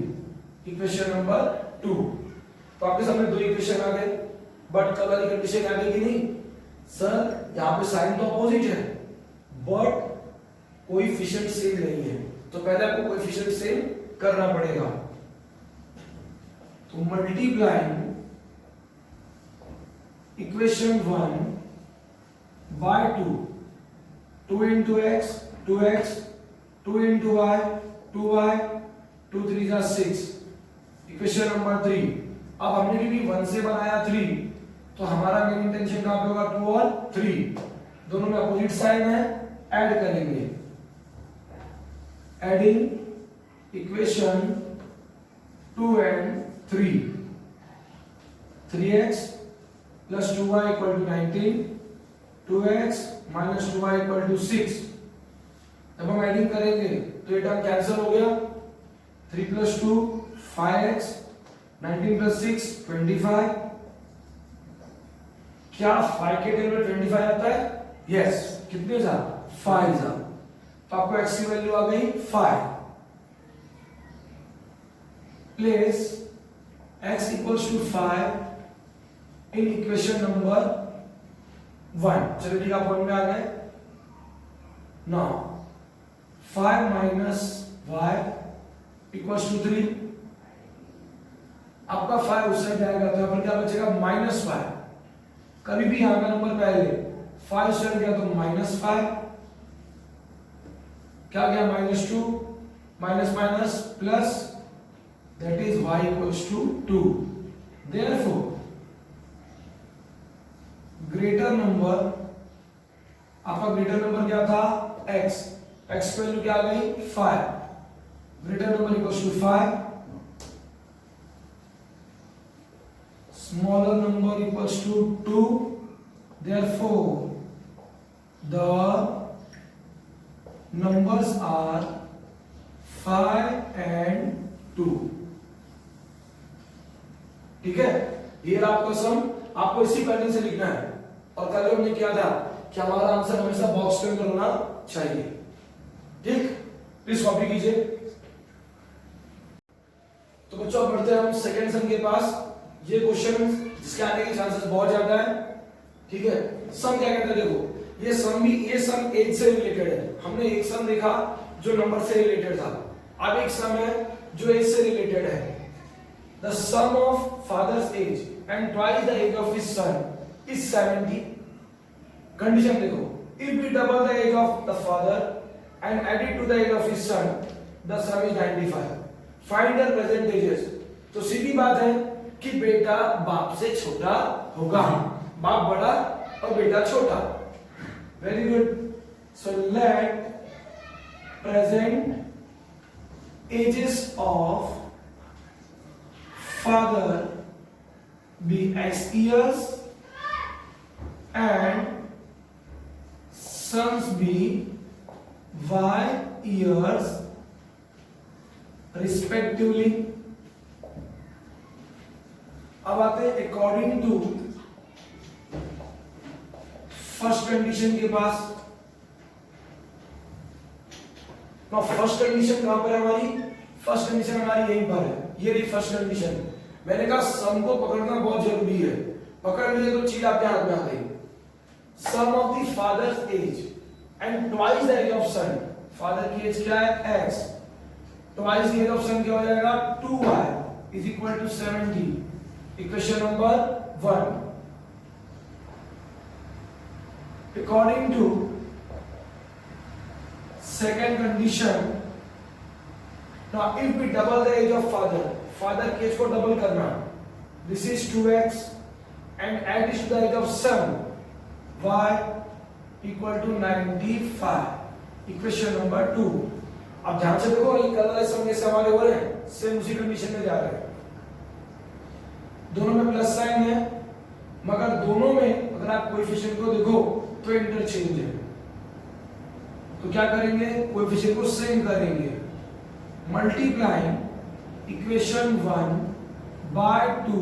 इक्वेशन नंबर 2। तो आपके सामने दो इक्वेशन आ गए, बट कल वाली कंडीशन आ गई कि नहीं? सर यहाँ पे साइन तो अपोजिट है बट कोएफिशिएंट सेम नहीं है, तो पहले आपको कोएफिशिएंट सेम करना पड़ेगा। तो multiplying equation 1 by 2, 2 into x 2x, 2 into y 2y, 2 3 are 6, equation number 3। अब हमने क्योंकि 1 से बनाया 3 तो हमारा मेन इंटेंशन कहां पे होगा? 2 और 3 दोनों में अपोजिट साइन है, ऐड करेंगे। Adding equation 2 and 3, 3x plus 2y equal to 19, 2x minus 2y equal to 6। जब हम एडिंग करेंगे तो ये टर्म कैंसिल हो गया, 3 plus 2 5x, 19 plus 6 25। क्या 5 के टेबल में 25 आता है? यस। कितने जा? 5 जा। तो आपको x की वैल्यू आ गई 5। Place x equals to 5 in equation number 1। चलो ठीक, आप वन में आ गए। Now 5 minus y equals to 3। आपका 5 उस साइड जाएगा तो यहाँ पर क्या बचेगा? -5। कभी भी यहाँ का नंबर पहले 5 चल गया तो -5, क्या गया? -2, minus minus plus, that is y equals to 2। Therefore greater number, आपका ग्रेटर नंबर क्या था? x, x की वैल्यू क्या आ गई? 5। Greater number equals to 5, smaller number equals to 2, therefore the numbers are 5 and 2। ठीक है, ये रहा आपका सम। आपको इसी पैटर्न से लिखना है, और कल हमने किया था कि हमारा आंसर हमेशा बॉक्स के अंदर होना चाहिए। ठीक, प्लीज कॉपी कीजिए। तो बच्चों बढ़ते हैं हम सेकेंड सम के पास। ये क्वेश्चन जिसके आने के चांसेस बहुत ज्यादा है। ठीक है, सम क्या कहता है? देखो ये सम एज से रिलेटेड है। हमने एक सम देखा जो नंबर से रिलेटेड था, अब एक सम है जो एज से रिलेटेड है। The sum of father's age and twice the age of his son is 70। Condition देखो, if we double the age of the father and add it to the age of his son the sum is 95। Find the present ages. तो सीधी बात है कि बेटा बाप से छोटा होगा, बाप बड़ा और बेटा छोटा। Very good. So let present ages of father be x years and sons be y years respectively. अब आते हैं अकॉर्डिंग टू फर्स्ट कंडीशन के पास। तो फर्स्ट कंडीशन कहां पर है हमारी? फर्स्ट कंडीशन हमारी यहीं पर है, ये रही फर्स्ट कंडीशन। मैंने कहा सम को पकड़ना बहुत जरूरी है, पकड़ लिए तो चीज आपके हाथ में आ गई। Sum of the father's age and twice the age of son. Father की एज क्या है? x, twice the age of son क्या हो जाएगा? 2y is equal to 70। Equation number 1। According to second condition, now if we double the age of father की age को double करना, this is 2x and add this to the age of son, y equal to 95. Equation number 2. अब ध्यान से देखो, ये colour वाले सम जैसे हमारे हो रहे हैं, सेम उसी कंडीशन में जा रहे हैं। दोनों में प्लस साइन है, मगर दोनों में अगर आप कोएफिशिएंट को देखो तो इंटरचेंज है। तो क्या करेंगे? कोएफिशिएंट को सेम करेंगे। Multiplying equation 1 by 2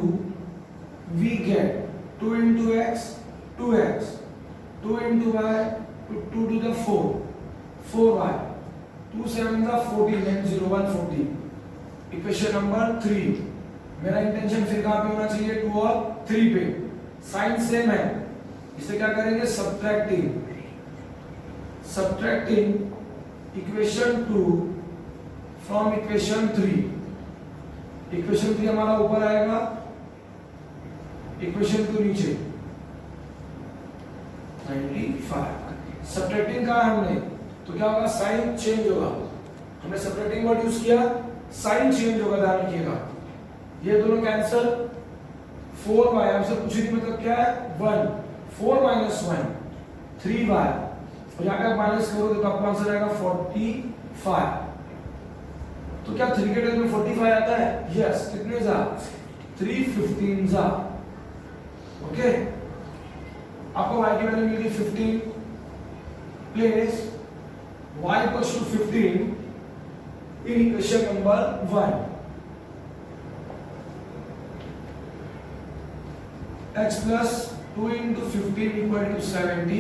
we get 2 into x 2x, 2 into y 2 to the 4 4y, 2 7 the 14 and 0 1 14। Equation number 3। मेरा इंटेंशन फिर कहां पे होना चाहिए? 2 और 3 पे। साइन सेम है, इसे क्या करेंगे? Subtracting equation 2 from equation 3। Equation 3 हमारा ऊपर आएगा, इक्वेशन 2 नीचे। 95 सब्ट्रैक्टिंग कहा हमने, तो क्या होगा? साइन चेंज होगा। हमने सब्ट्रैक्टिंग वर्ड यूज किया, साइन चेंज होगा, ध्यान रखिएगा। ये दोनों कैंसल। 4y हमसे पूछी थी, मतलब क्या है? 1। 4 minus 1 3y, और यहाँ पे माइनस करोगे तो आपको आंसर आएगा 45। तो क्या 3 के टेबल में 45 आता है? यस। कितने जा? 3 15 जा। ओके, आपको y की वैल्यू मिल गई 15। Place y equals to 15 in equation number 1। x plus 2 into 15 equal to 70,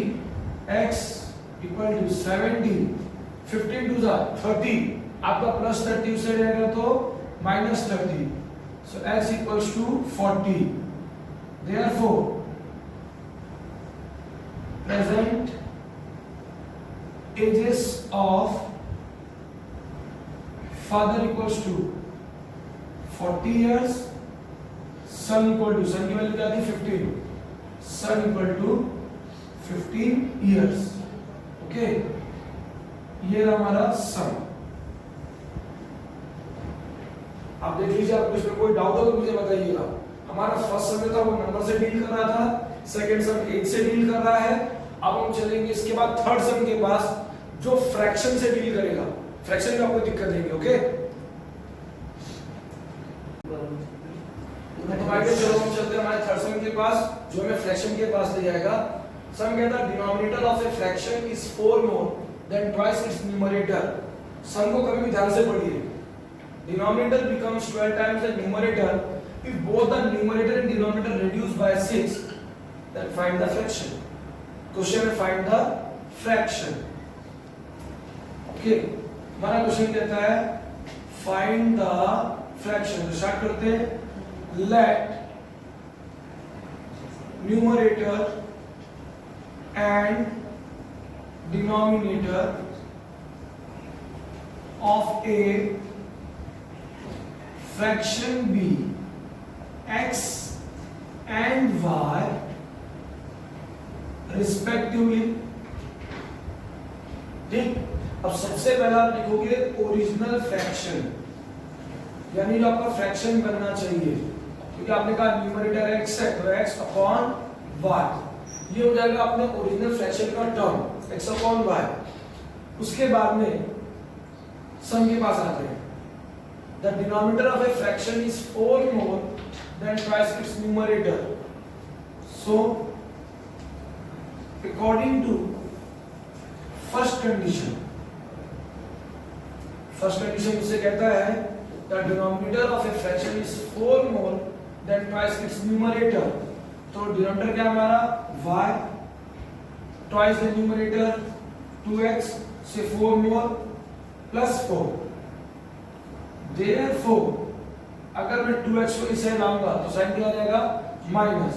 x equal to 70, 15 to the 30, आपका प्लस 30 से रहेगा तो minus 30, so x equals to 40। therefore present ages of father equals to 40 years, son equal to, son की value क्या थी? 15, son equal to 15 years. Okay, ये रहा हमारा सम। आप देख लीजिए, आपको इसमें कोई डाउट हो तो मुझे बताइएगा। हमारा फर्स्ट सम था वो नंबर से डील कर रहा था, सेकंड सम एज से डील कर रहा है। अब हम चलेंगे इसके बाद थर्ड सम के पास, जो फ्रैक्शन से डील करेगा। फ्रैक्शन में आपको दिक्कत देंगे। ओके, चलो हम चलते हैं हमारे थर्ड सम के पास, जो हमें फ्रैक्शन के पास ले जाएगा। सम कहता है denominator of a fraction is 4 more than twice its numerator. Sum को कभी भी ध्यान से पढ़िए। Denominator becomes 12 times the numerator if both the numerator and denominator reduce by 6, then find the fraction. Question में फाइंड द फ्रैक्शन। ओके, हमारा question कहता है फाइंड द फ्रैक्शन। तो स्टार्ट करते हैं। Let numerator and denominator of a fraction be x and y respectively। ठीक, अब सबसे पहला आप लिखोगे ओरिजिनल फ्रैक्शन, यानी जो आपका फ्रैक्शन बनना चाहिए, क्योंकि आपने कहा न्यूमरेटर x है तो x अपॉन y, ये हो जाएगा अपने ओरिजिनल फ्रैक्शन का टर्म x अपॉन y। उसके बाद में सम के पास आते हैं। The denominator of a fraction is 4 more then twice its numerator. So according to first condition मुझसे कहता है the denominator of a fraction is 4 more than twice its numerator. तो डिनोमिनेटर क्या हमारा y, twice the numerator 2x से 4 more plus 4. Therefore अगर मैं 2x को इस साइड लाऊंगा तो साइन क्या आ जाएगा minus,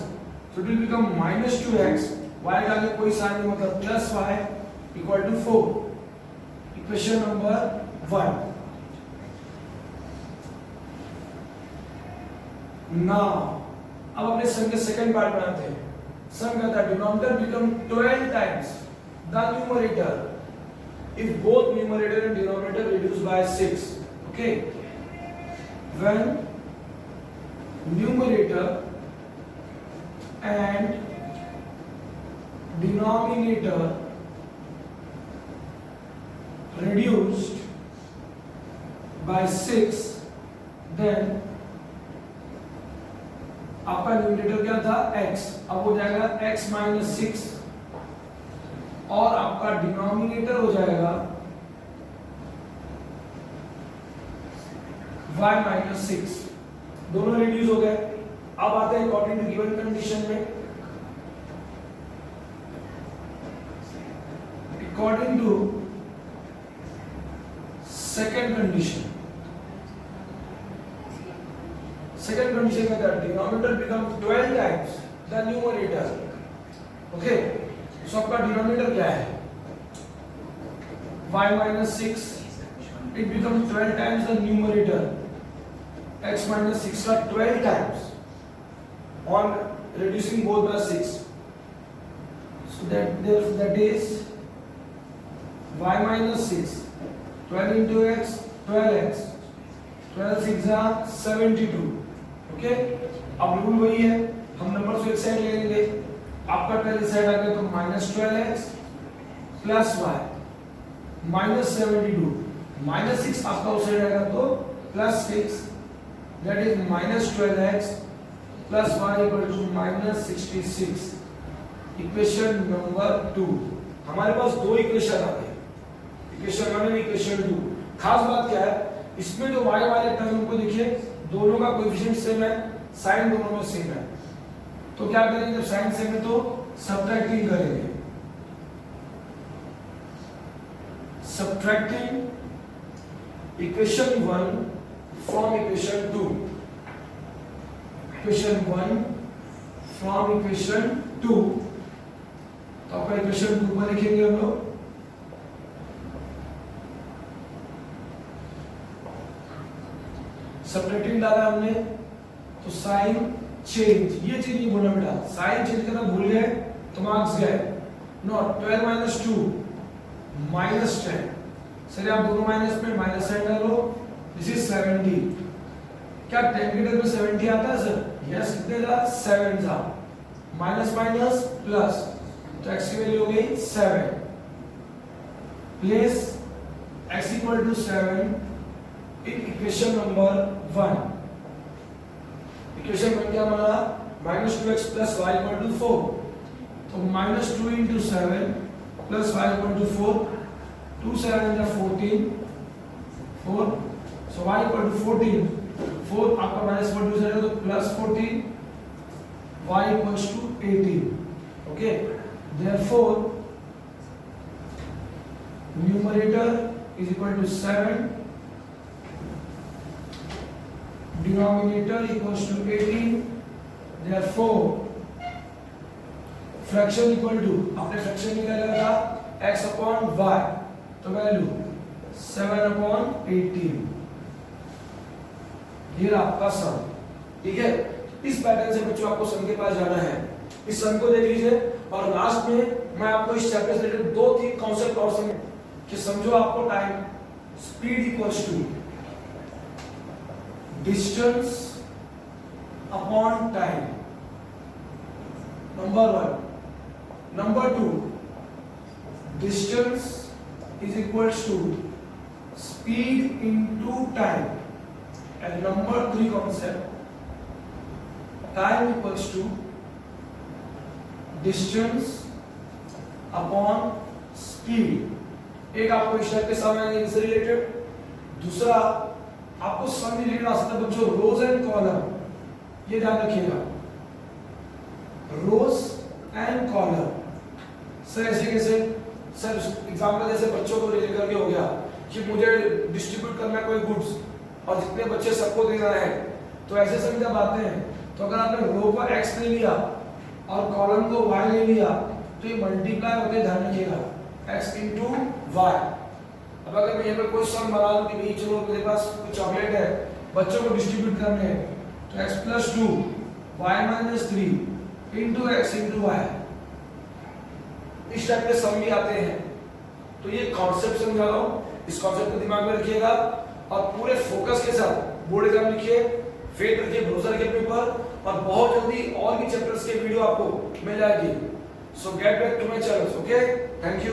so it will become minus 2x, y का आगे कोई साइन नहीं मतलब plus y equal to 4. Equation number 1. Now अब अपने सम के सेकंड पार्ट बनाते हैं. सम कहता है denominator become 12 times the numerator if both numerator and denominator reduced by 6. Okay, when numerator and denominator reduced by 6, then आपका न्यूमरेटर क्या था x, अब हो जाएगा x minus 6 और आपका डिनोमिनेटर हो जाएगा y minus 6. दोनों रिड्यूस हो गए. अब आते हैं अकॉर्डिंग टू गिवन कंडीशन में. अकॉर्डिंग टू सेकंड कंडीशन में that denominator becomes 12 times the numerator. Okay, so आपका डिनोमिनेटर क्या है y minus 6, it becomes 12 times the numerator, x minus 6 का 12 times on reducing both by 6, so that is y minus 6, 12 into x, 12x, 12 6 are 72. Okay, अब rule वही है, हम number को एक साइड ले लेंगे. आपका पहले साइड आ गया तो -12x प्लस y -72 -6 आपका उस साइड आएगा तो +6, that is -12x plus y equal to -66. Equation number 2. हमारे पास दो इक्वेशन आ गए, इक्वेशन 1 और इक्वेशन 2. खास बात क्या है, इसमें जो y वाले टर्म को देखिए, दोनों का कोएफिशिएंट सेम है, साइन दोनों में सेम है. तो क्या करेंगे, जब साइन सेम है तो सब्ट्रैक्टिंग करेंगे. Subtracting equation 1 from equation 2. Equation 1 from equation 2. तो आपका इक्वेशन 2 में लिखेंगे हम लोग सब्ट्रैक्टिंग डाला हमने तो साइन चेंज, ये चीज नहीं बोलना बेटा, साइन चेंज करना भूल गए तो मार्क्स गए. Not 12 minus 2 minus 10. सर आप दोनों माइनस में माइनस साइन डालो, दिस इज 70. क्या 10 की जगह पे 70 आता है सर? यस, कितने था 7 था. माइनस माइनस प्लस, तो x की वैल्यू हो गई 7. Place x equal to 7 in equation number 1. Equation 1 क्या बना, -2x plus y equal to 4. तो -2 into 7 plus y equal to 4. 2 7 is 14. 4. So y equal to 14. 4 आपका -4 दूसरा है तो +14. y equals to 18. Okay, therefore numerator is equal to 7, denominator equals to 18. Therefore fraction equal to, आपने fraction निकाला था x upon y, तो value 7 upon 18. ये आपका सम. ठीक है, इस पैटर्न से बच्चों आपको सम के पास जाना है. इस सम को देख लीजिए और लास्ट में मैं आपको इस चैप्टर से रिलेटेड 2-3 कॉन्सेप्ट और समझ कि समझो. आपको time speed equals to distance upon time, number 1. Number 2, distance is equals to speed into time. And number 3 concept, time equals to distance upon speed. एक आपको इस टाइप के सम आएंगे इनसे रिलेटेड। दूसरा आपको सम रिलेटेड आ सकता है बच्चों रोज एंड कॉलम, ये ध्यान रखिएगा, रोज एंड कॉलम। सर ऐसे कैसे? सर एग्जांपल जैसे बच्चों को रिलेट करके हो गया कि मुझे डिस्ट्रीब्यूट करना है कोई गुड्स और जितने बच्चे सबको देना है, तो ऐसे सब जब आते हैं तो अगर आपने रो को x ले लिया और कॉलम को y ले लिया तो ये मल्टीप्लाई होते ध्यान रखिएगा x into y। अब अगर मैं यहाँ पर कोई सम बना लूं कि भाई चलो मेरे पास कुछ चॉकलेट है, बच्चों को डिस्ट्रीब्यूट करने हैं, तो x plus 2 y minus 3 into x into y, इस टाइप के सम भी आते हैं। तो ये कॉन्सेप्ट समझा रहा हूं, इस कॉन्सेप्ट को दिमाग में रखिएगा और पूरे फोकस के साथ बोर्ड एग्जाम लिखिए, फेथ रखिए, भरोसा रखिए अपने ऊपर, और बहुत जल्दी और भी चैप्टर्स के वीडियो आपको मिल जाएगी। So get back to my channel, okay? Thank you.